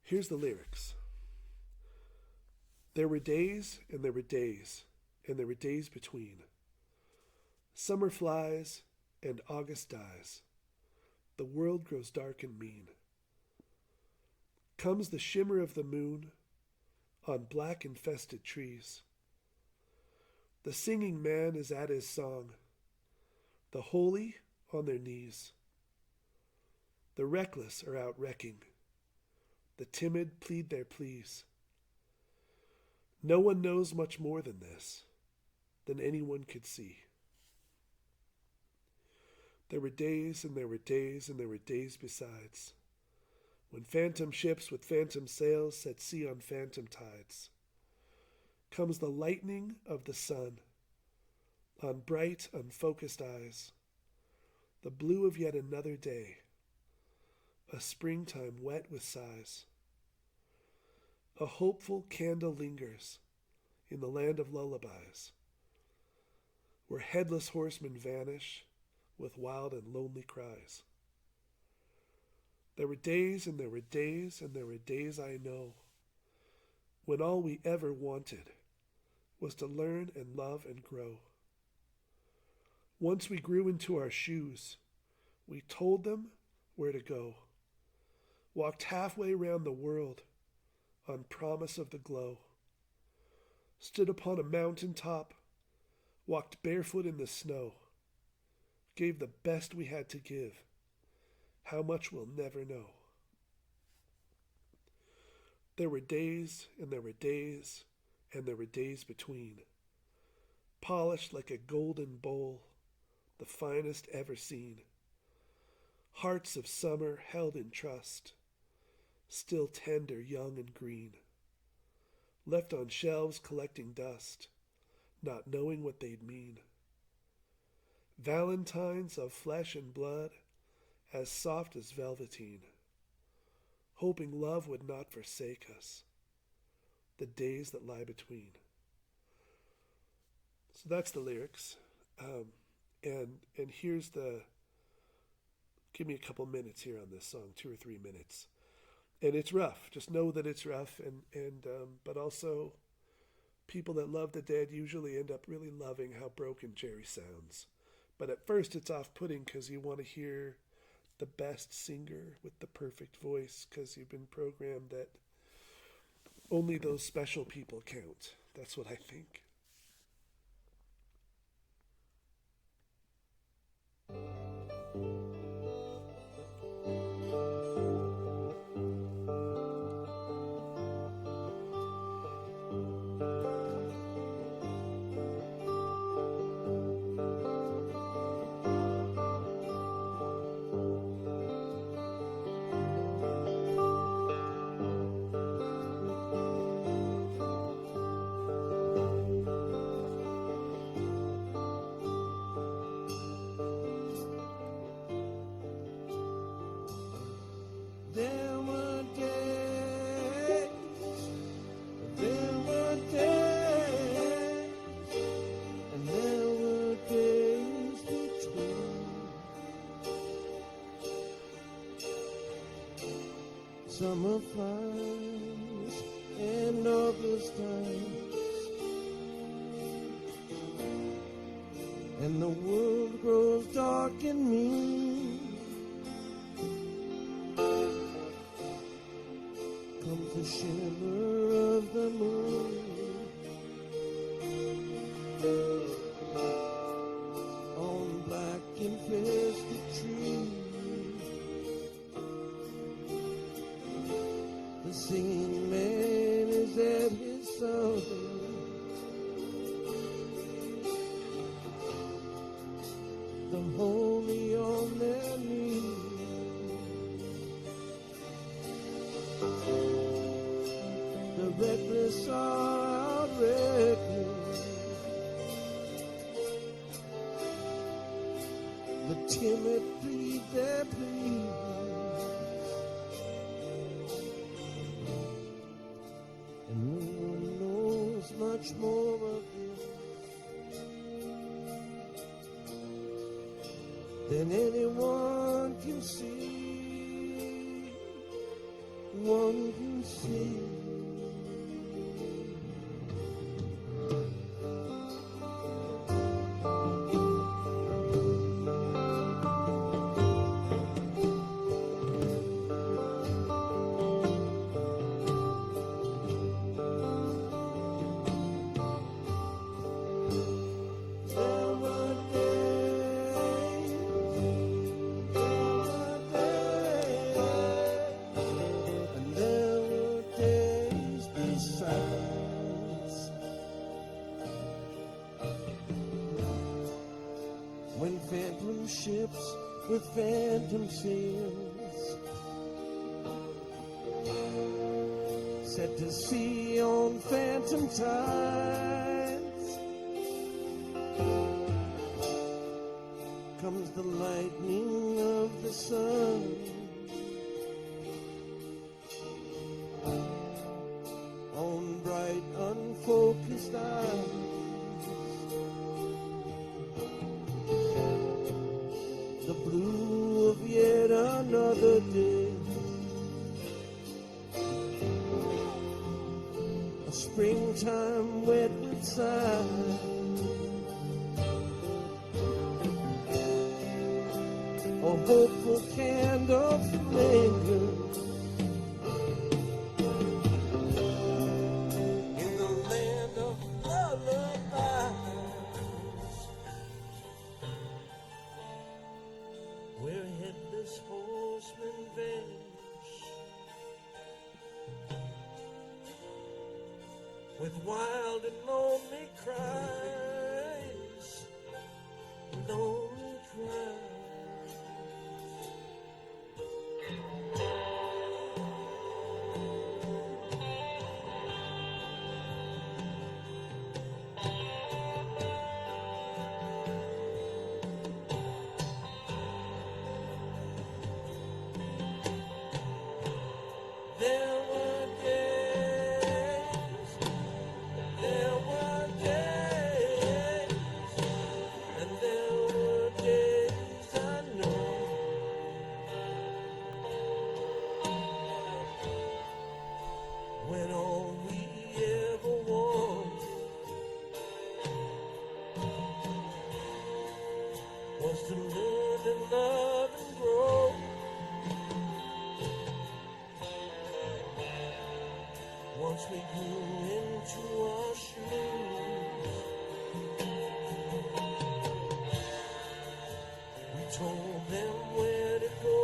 Here's the lyrics. There were days, and there were days, and there were days between. Summer flies, and August dies. The world grows dark and mean. Comes the shimmer of the moon on black infested trees. The singing man is at his song, the holy on their knees. The reckless are out wrecking. The timid plead their pleas. No one knows much more than this, than anyone could see. There were days, and there were days, and there were days besides, when phantom ships with phantom sails set sea on phantom tides. Comes the lightning of the sun on bright, unfocused eyes, the blue of yet another day, a springtime wet with sighs. A hopeful candle lingers in the land of lullabies, where headless horsemen vanish with wild and lonely cries. There were days, and there were days, and there were days I know, when all we ever wanted was to learn and love and grow. Once we grew into our shoes, we told them where to go, walked halfway round the world on promise of the glow, stood upon a mountain top, walked barefoot in the snow, gave the best we had to give. How much we'll never know. There were days, and there were days, and there were days between, polished like a golden bowl, the finest ever seen. Hearts of summer held in trust, still tender, young, and green, left on shelves collecting dust, not knowing what they'd mean. Valentines of flesh and blood, as soft as velveteen, hoping love would not forsake us, the days that lie between. So that's the lyrics. And here's give me a couple minutes here on this song, 2 or 3 minutes. And it's rough. Just know that it's rough, but also people that love the Dead usually end up really loving how broken Jerry sounds. But at first it's off-putting because you want to hear the best singer with the perfect voice, because you've been programmed that only those special people count. That's what I think. summer flowers and August times, and the world grows dark in me. Comes the shimmer of the moon on black infested trees. The singing man is at his song. The holy on their knees. The reckless are out reckless. The timid plead their pleas. And no one knows much more of this than anyone can see. One can see. When phantom ships with phantom sails set to sea on phantom tides, comes the lightning of the sun on bright unfocused eyes. The blue of yet another day, a springtime wet with sighs, a hopeful candle flickers in the land of lullabies, where headless horsemen vanish with wild and lonely cries, lonely cries. There were days, and there were days I know, when all we ever wanted was to live and love and grow. Once we grew into our shoes, we told them where to go.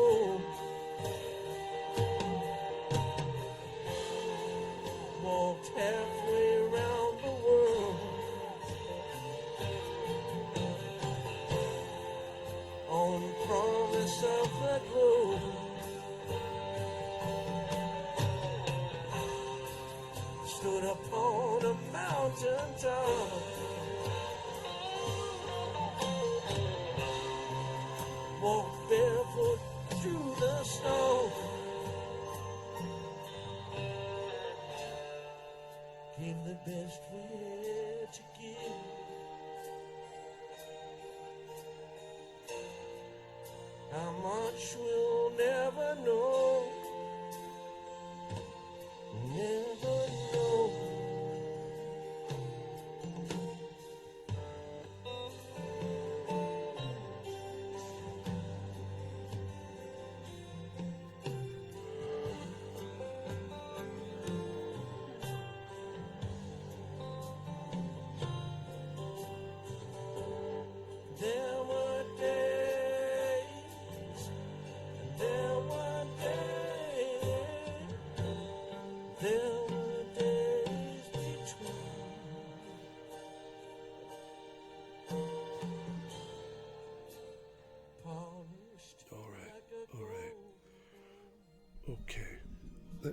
Walked halfway around the world on the promise of the globe. Stood upon a mountain top, walked barefoot through the snow, gave the best we had to give. How much we'll never know,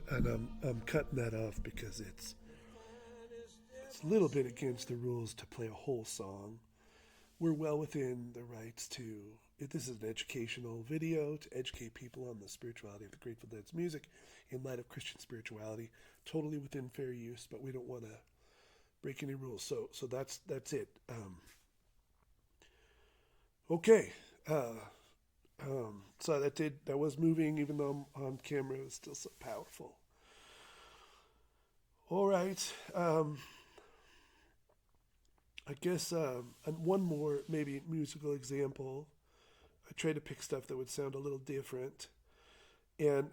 and I'm cutting that off because it's a little bit against the rules to play a whole song. We're well within the rights to. This is an educational video to educate people on the spirituality of the Grateful Dead's music in light of Christian spirituality. Totally within fair use, but we don't want to break any rules. So that's it. Okay. So that was moving, even though I'm on camera. It was still so powerful. All right. I guess and one more maybe musical example. I tried to pick stuff that would sound a little different. And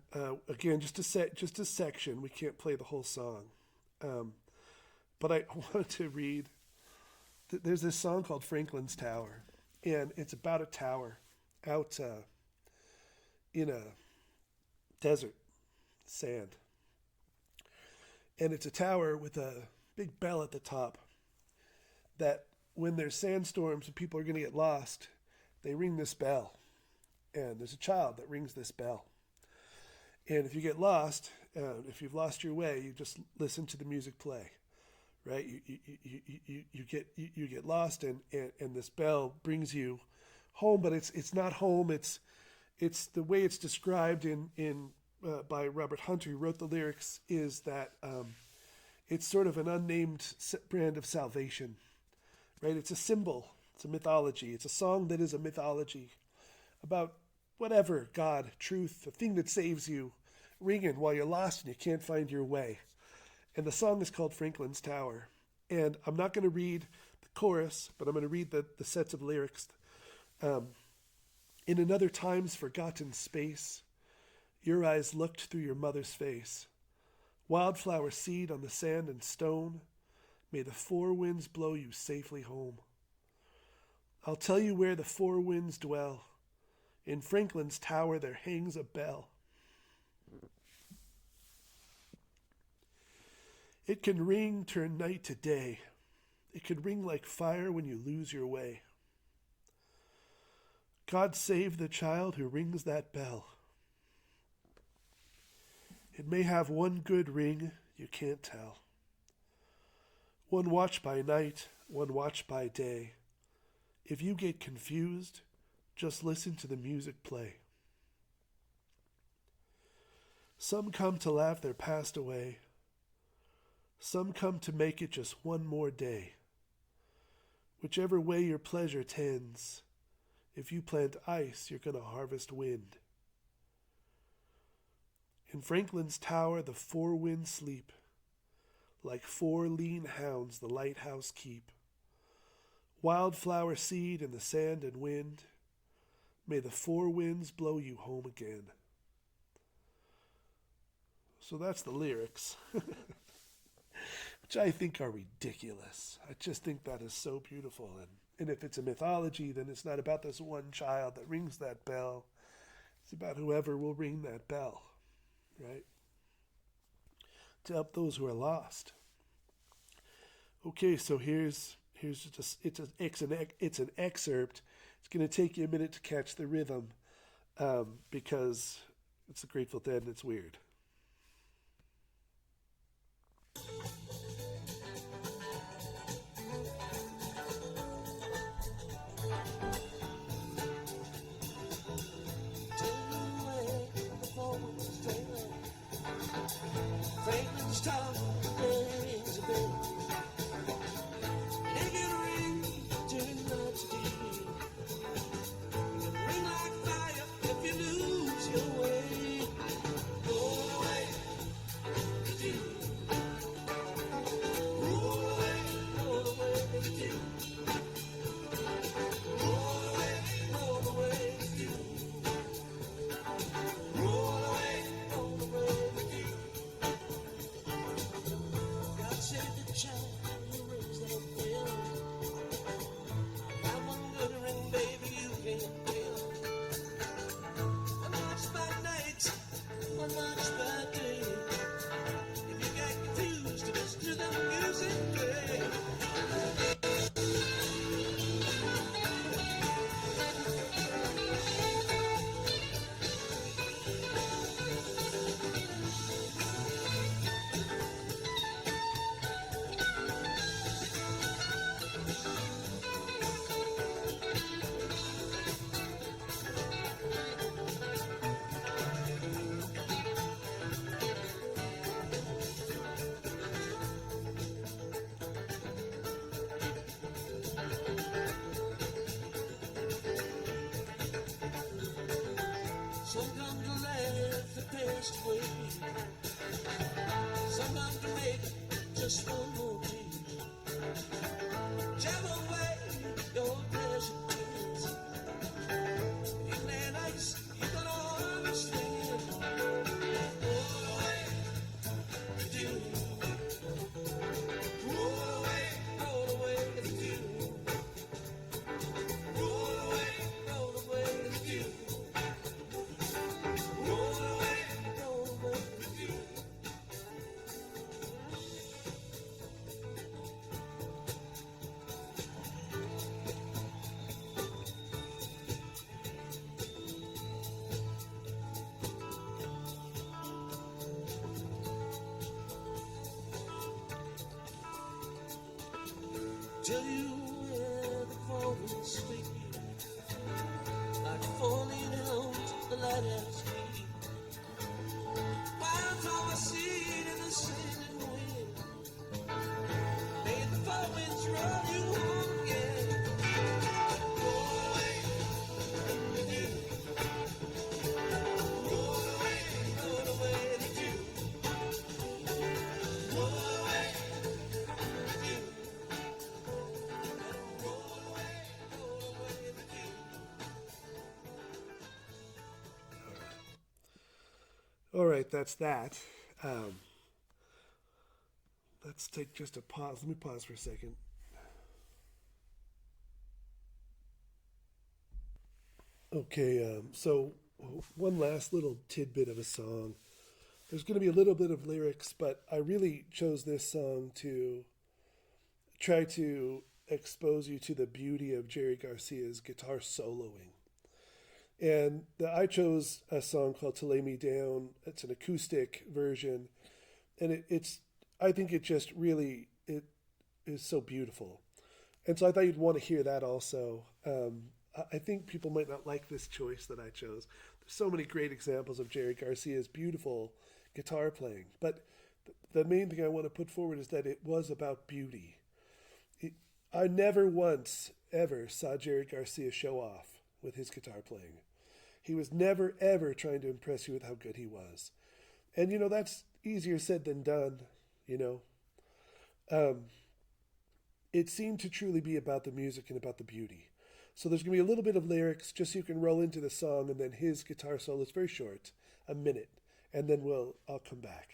again, just a section. We can't play the whole song. But I wanted to read. There's this song called Franklin's Tower, and it's about a tower out in a desert, sand. And it's a tower with a big bell at the top that when there's sandstorms and people are going to get lost, they ring this bell. And there's a child that rings this bell. And if you get lost, if you've lost your way, you just listen to the music play, right? You get lost, and this bell brings you home, but it's not home. It's the way it's described in by Robert Hunter, who wrote the lyrics, is that it's sort of an unnamed brand of salvation, right? It's a symbol. It's a mythology. It's a song that is a mythology about whatever, God, truth, the thing that saves you, ringing while you're lost and you can't find your way. And the song is called Franklin's Tower. And I'm not going to read the chorus, but I'm going to read the sets of lyrics. In another time's forgotten space, your eyes looked through your mother's face. Wildflower seed on the sand and stone, may the four winds blow you safely home. I'll tell you where the four winds dwell. In Franklin's Tower there hangs a bell. It can ring, turn night to day. It can ring like fire when you lose your way. God save the child who rings that bell. It may have one good ring, you can't tell. One watch by night, one watch by day. If you get confused, just listen to the music play. Some come to laugh their past away. Some come to make it just one more day. Whichever way your pleasure tends, if you plant ice, you're going to harvest wind. In Franklin's Tower, the four winds sleep. Like four lean hounds the lighthouse keep. Wildflower seed in the sand and wind. May the four winds blow you home again. So that's the lyrics, which I think are ridiculous. I just think that is so beautiful. And if it's a mythology, then it's not about this one child that rings that bell. It's about whoever will ring that bell, right? To help those who are lost. Okay, so here's just it's an excerpt. It's going to take you a minute to catch the rhythm, because it's the Grateful Dead and it's weird. Franklin's Tower, rings a bell. Make it ring, turn night to day. It ring like fire if you lose your way. Roll away, do. Roll away, do. Roll away, do. Roll away, do. God save the child who rings that bell. I'm one good ring, baby, you can't tell. One watch by night, one watch by day. If you get confused, listen to the music play. just one more day. Jam away your pleasure pills. In that ice, you're gonna understand. Roll away, the dew. Roll away the dew. Roll away the dew. Roll away the dew. Tell you where the falling sleep, like falling out the lighthouse key. While Thomas seed in the sailing wind, made the far winds run you home again. Roll away the dew. Roll away the dew. Roll away the dew. All right, that's that. Let's take just a pause. Let me pause for a second. Okay, so one last little tidbit of a song. There's going to be a little bit of lyrics, but I really chose this song to try to expose you to the beauty of Jerry Garcia's guitar soloing. And I chose a song called "To Lay Me Down." It's an acoustic version, and I think it just really it is so beautiful, and so I thought you'd want to hear that also. I think people might not like this choice that I chose. There's so many great examples of Jerry Garcia's beautiful guitar playing, but the main thing I want to put forward is that it was about beauty. I never once ever saw Jerry Garcia show off with his guitar playing. He was never, ever trying to impress you with how good he was. And, that's easier said than done, It seemed to truly be about the music and about the beauty. So there's going to be a little bit of lyrics just so you can roll into the song, and then his guitar solo is very short, a minute, and then I'll come back.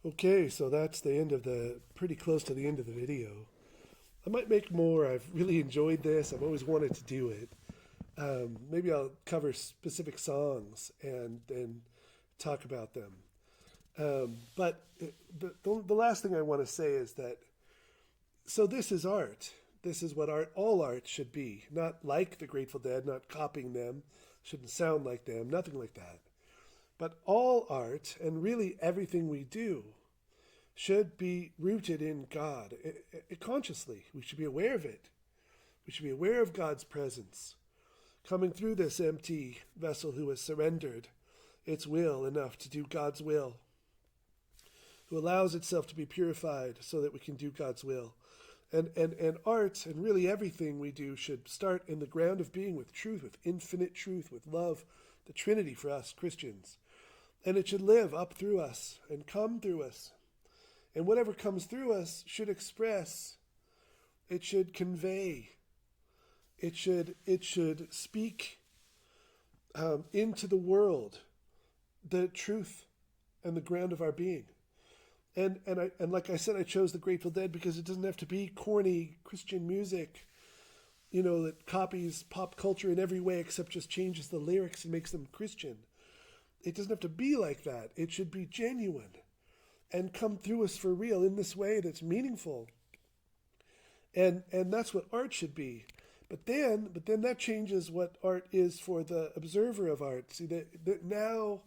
Okay, so that's pretty close to the end of the video. I might make more. I've really enjoyed this. I've always wanted to do it. Maybe I'll cover specific songs and talk about them. But the last thing I want to say is that, so this is art. This is what all art should be. Not like the Grateful Dead, not copying them, shouldn't sound like them, nothing like that. But all art, and really everything we do, should be rooted in God consciously. We should be aware of it. We should be aware of God's presence coming through this empty vessel who has surrendered its will enough to do God's will, who allows itself to be purified so that we can do God's will. And art and really everything we do should start in the ground of being with truth, with infinite truth, with love, the Trinity for us Christians. And it should live up through us and come through us. And whatever comes through us should express, it should convey, it should speak into the world the truth and the ground of our being. And like I said, I chose the Grateful Dead because it doesn't have to be corny Christian music, that copies pop culture in every way except just changes the lyrics and makes them Christian. It doesn't have to be like that. It should be genuine and come through us for real in this way that's meaningful. And that's what art should be. But then that changes what art is for the observer of art. See, that now,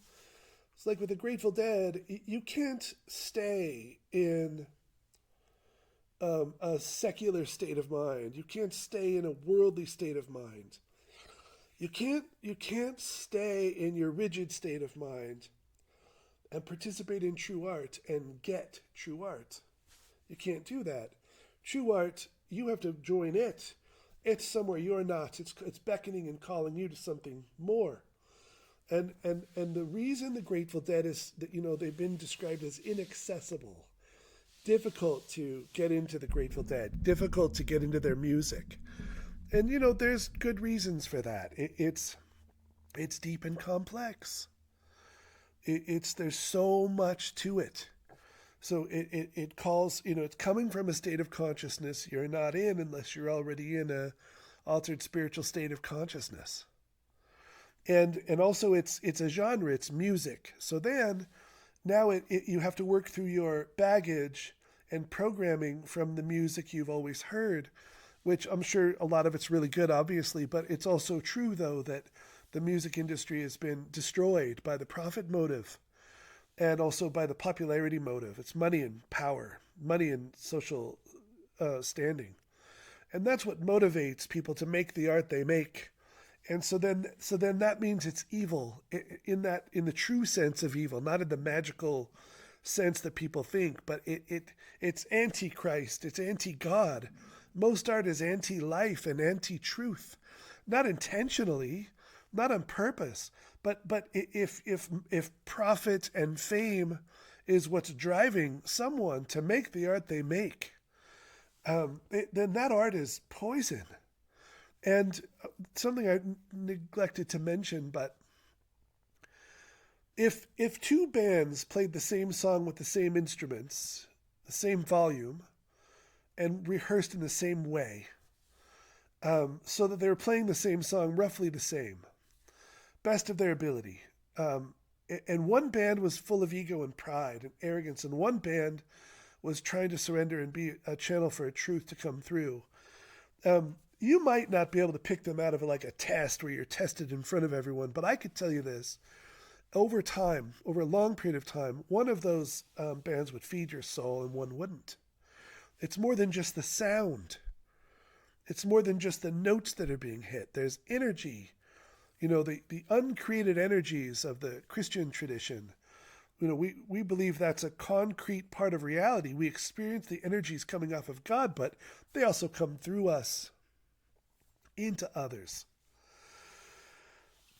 it's like with the Grateful Dead, you can't stay in a secular state of mind. You can't stay in a worldly state of mind. You can't stay in your rigid state of mind and participate in true art and get true art. You can't do that. True art, you have to join it. It's somewhere you're not. It's beckoning and calling you to something more. And the reason the Grateful Dead is that, they've been described as inaccessible, difficult to get into the Grateful Dead, difficult to get into their music. And there's good reasons for that. It's deep and complex. There's so much to it. So it calls, it's coming from a state of consciousness you're not in unless you're already in a altered spiritual state of consciousness. And also it's a genre, it's music. So then now you have to work through your baggage and programming from the music you've always heard, which I'm sure a lot of it's really good, obviously, but it's also true, though, that the music industry has been destroyed by the profit motive and also by the popularity motive. It's money and power, money and social standing. And that's what motivates people to make the art they make. And so then that means it's evil in the true sense of evil, not in the magical sense that people think, but it's anti-Christ, it's anti-God. Most art is anti-life and anti-truth, not intentionally, not on purpose, but if profit and fame is what's driving someone to make the art they make, then that art is poison. And something I neglected to mention, but if two bands played the same song with the same instruments, the same volume, and rehearsed in the same way, so that they were playing the same song roughly the same, best of their ability, and one band was full of ego and pride and arrogance, and one band was trying to surrender and be a channel for a truth to come through, you might not be able to pick them out of like a test where you're tested in front of everyone, but I could tell you this. Over time, over a long period of time, one of those bands would feed your soul and one wouldn't. It's more than just the sound. It's more than just the notes that are being hit. There's energy, the uncreated energies of the Christian tradition. We believe that's a concrete part of reality. We experience the energies coming off of God, but they also come through us into others.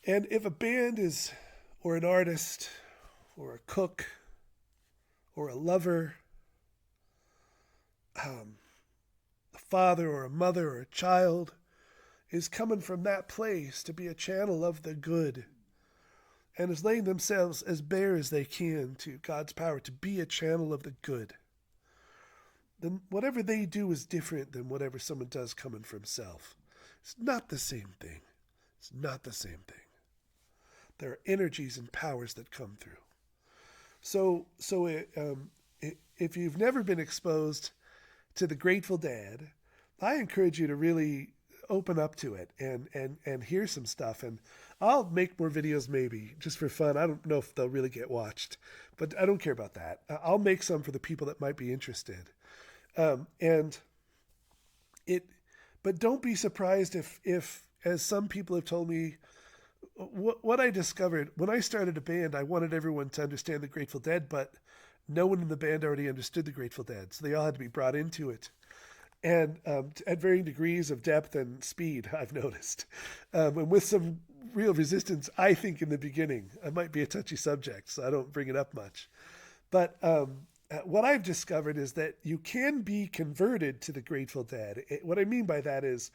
And if a band is, or an artist, or a cook, or a lover, a father or a mother or a child is coming from that place to be a channel of the good and is laying themselves as bare as they can to God's power to be a channel of the good, then whatever they do is different than whatever someone does coming from self. It's not the same thing. It's not the same thing. There are energies and powers that come through. If you've never been exposed to the Grateful Dead, I encourage you to really open up to it and hear some stuff. And I'll make more videos maybe just for fun. I don't know if they'll really get watched, but I don't care about that. I'll make some for the people that might be interested. But don't be surprised if, as some people have told me, what I discovered when I started a band, I wanted everyone to understand the Grateful Dead, but no one in the band already understood the Grateful Dead, so they all had to be brought into it. And at varying degrees of depth and speed, I've noticed. And with some real resistance, I think, in the beginning. It might be a touchy subject, so I don't bring it up much. But what I've discovered is that you can be converted to the Grateful Dead. What I mean by that is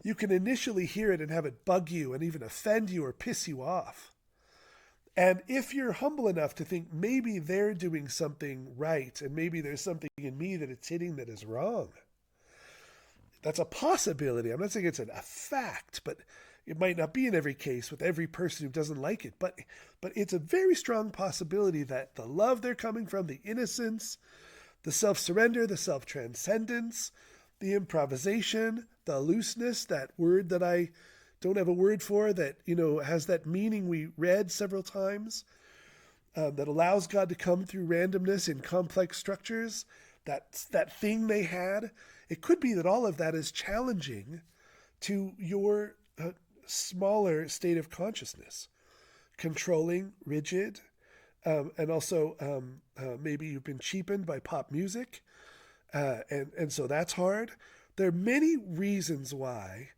you can initially hear it and have it bug you and even offend you or piss you off. And if you're humble enough to think maybe they're doing something right and maybe there's something in me that it's hitting that is wrong, that's a possibility. I'm not saying it's a fact, but it might not be in every case with every person who doesn't like it. But it's a very strong possibility that the love they're coming from, the innocence, the self-surrender, the self-transcendence, the improvisation, the looseness, that word that I don't have a word for, that, has that meaning we read several times, that allows God to come through randomness in complex structures, that thing they had. It could be that all of that is challenging to your smaller state of consciousness, controlling, rigid, and also maybe you've been cheapened by pop music, and so that's hard. There are many reasons why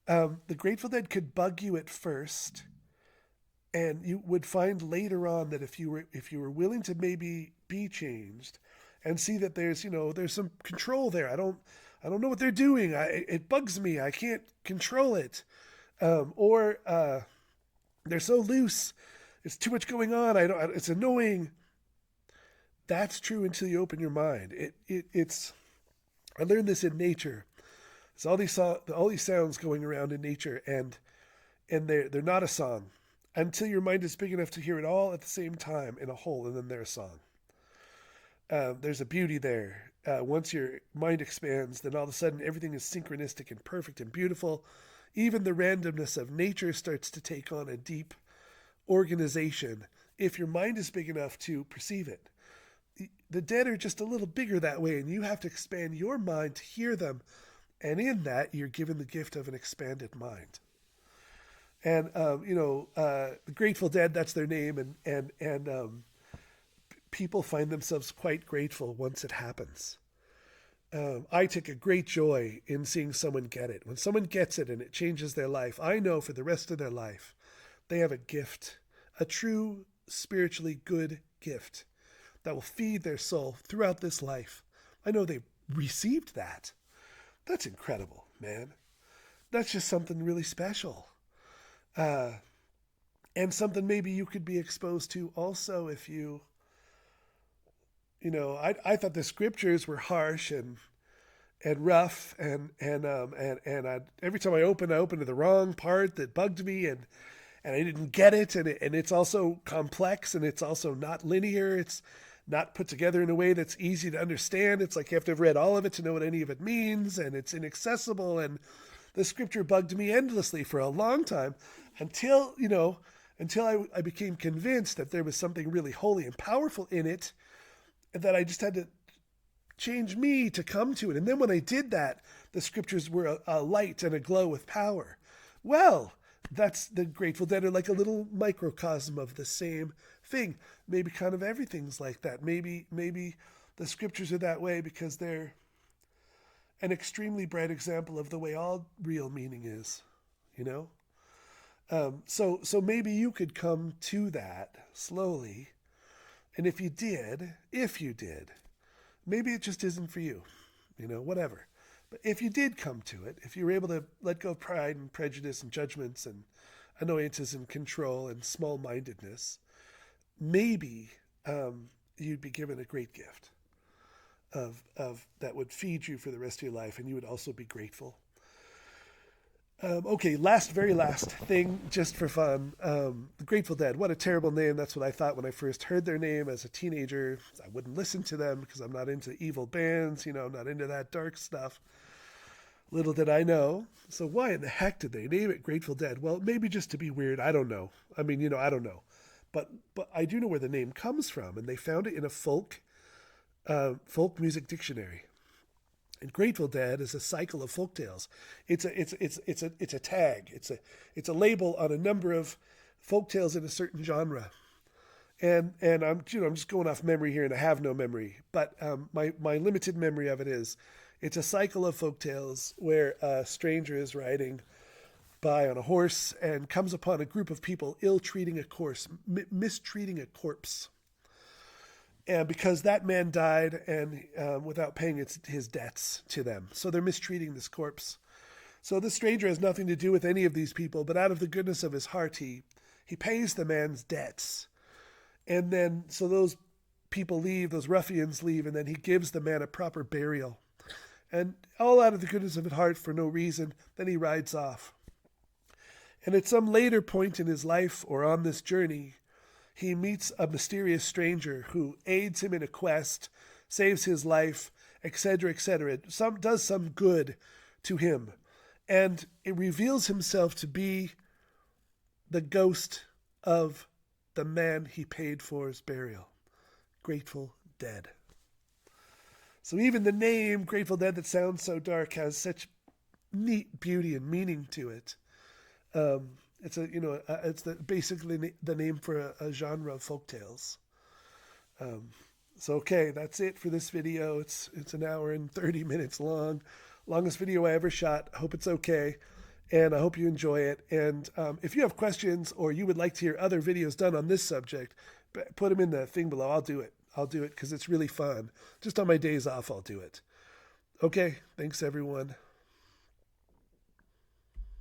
the Grateful Dead could bug you at first, and you would find later on that if you were willing to maybe be changed and see that there's some control there. I don't know what they're doing. It bugs me. I can't control it. Or they're so loose. It's too much going on. It's annoying. That's true until you open your mind. It's. I learned this in nature. There's all these sounds going around in nature, and they're not a song until your mind is big enough to hear it all at the same time in a whole, and then they're a song. There's a beauty there. Once your mind expands, then all of a sudden everything is synchronistic and perfect and beautiful. Even the randomness of nature starts to take on a deep organization if your mind is big enough to perceive it. The dead are just a little bigger that way, and you have to expand your mind to hear them. And in that, you're given the gift of an expanded mind. And, the Grateful Dead, that's their name, and people find themselves quite grateful once it happens. I take a great joy in seeing someone get it. When someone gets it and it changes their life, I know for the rest of their life, they have a gift, a true spiritually good gift that will feed their soul throughout this life. I know they received that. That's incredible, man. That's just something really special. And something maybe you could be exposed to also if you, I thought the scriptures were harsh and rough, and every time I opened to the wrong part that bugged me, and I didn't get it, and it's also complex, and it's also not linear. It's not put together in a way that's easy to understand. It's like you have to have read all of it to know what any of it means, and it's inaccessible. And the scripture bugged me endlessly for a long time until I became convinced that there was something really holy and powerful in it, and that I just had to change me to come to it. And then when I did that, the scriptures were a light and a glow with power. Well, that's the Grateful Dead are like a little microcosm of the same thing. Maybe kind of everything's like that. Maybe the scriptures are that way because they're an extremely bright example of the way all real meaning is, So maybe you could come to that slowly. And if you did, maybe it just isn't for you, whatever. But if you did come to it, if you were able to let go of pride and prejudice and judgments and annoyances and control and small-mindedness, maybe you'd be given a great gift of that would feed you for the rest of your life, and you would also be grateful. Okay, very last thing, just for fun. The Grateful Dead. What a terrible name. That's what I thought when I first heard their name as a teenager. I wouldn't listen to them because I'm not into evil bands, I'm not into that dark stuff. Little did I know. So why in the heck did they name it Grateful Dead? Well, maybe just to be weird. I don't know. I mean, I don't know. But I do know where the name comes from, and they found it in a folk music dictionary. And Grateful Dead is a cycle of folk tales. It's a tag. It's a label on a number of folk tales in a certain genre. And I'm just going off memory here, and I have no memory. But my limited memory of it is, it's a cycle of folk tales where a stranger is riding by on a horse and comes upon a group of people ill-treating mistreating a corpse. And because that man died and without paying his debts to them. So they're mistreating this corpse. So the stranger has nothing to do with any of these people, but out of the goodness of his heart, he pays the man's debts. And then, so those people leave, those ruffians leave, and then he gives the man a proper burial. And all out of the goodness of his heart for no reason, then he rides off. And at some later point in his life or on this journey, he meets a mysterious stranger who aids him in a quest, saves his life, etc., etc. Does some good to him. And it reveals himself to be the ghost of the man he paid for his burial. Grateful Dead. So even the name Grateful Dead, that sounds so dark, has such neat beauty and meaning to it. It's basically the name for a genre of folk tales. So okay, that's it for this video. It's an hour and 30 minutes long. Longest video I ever shot. I hope it's okay. And I hope you enjoy it. And if you have questions or you would like to hear other videos done on this subject, put them in the thing below. I'll do it because it's really fun. Just on my days off, I'll do it. Okay, thanks everyone.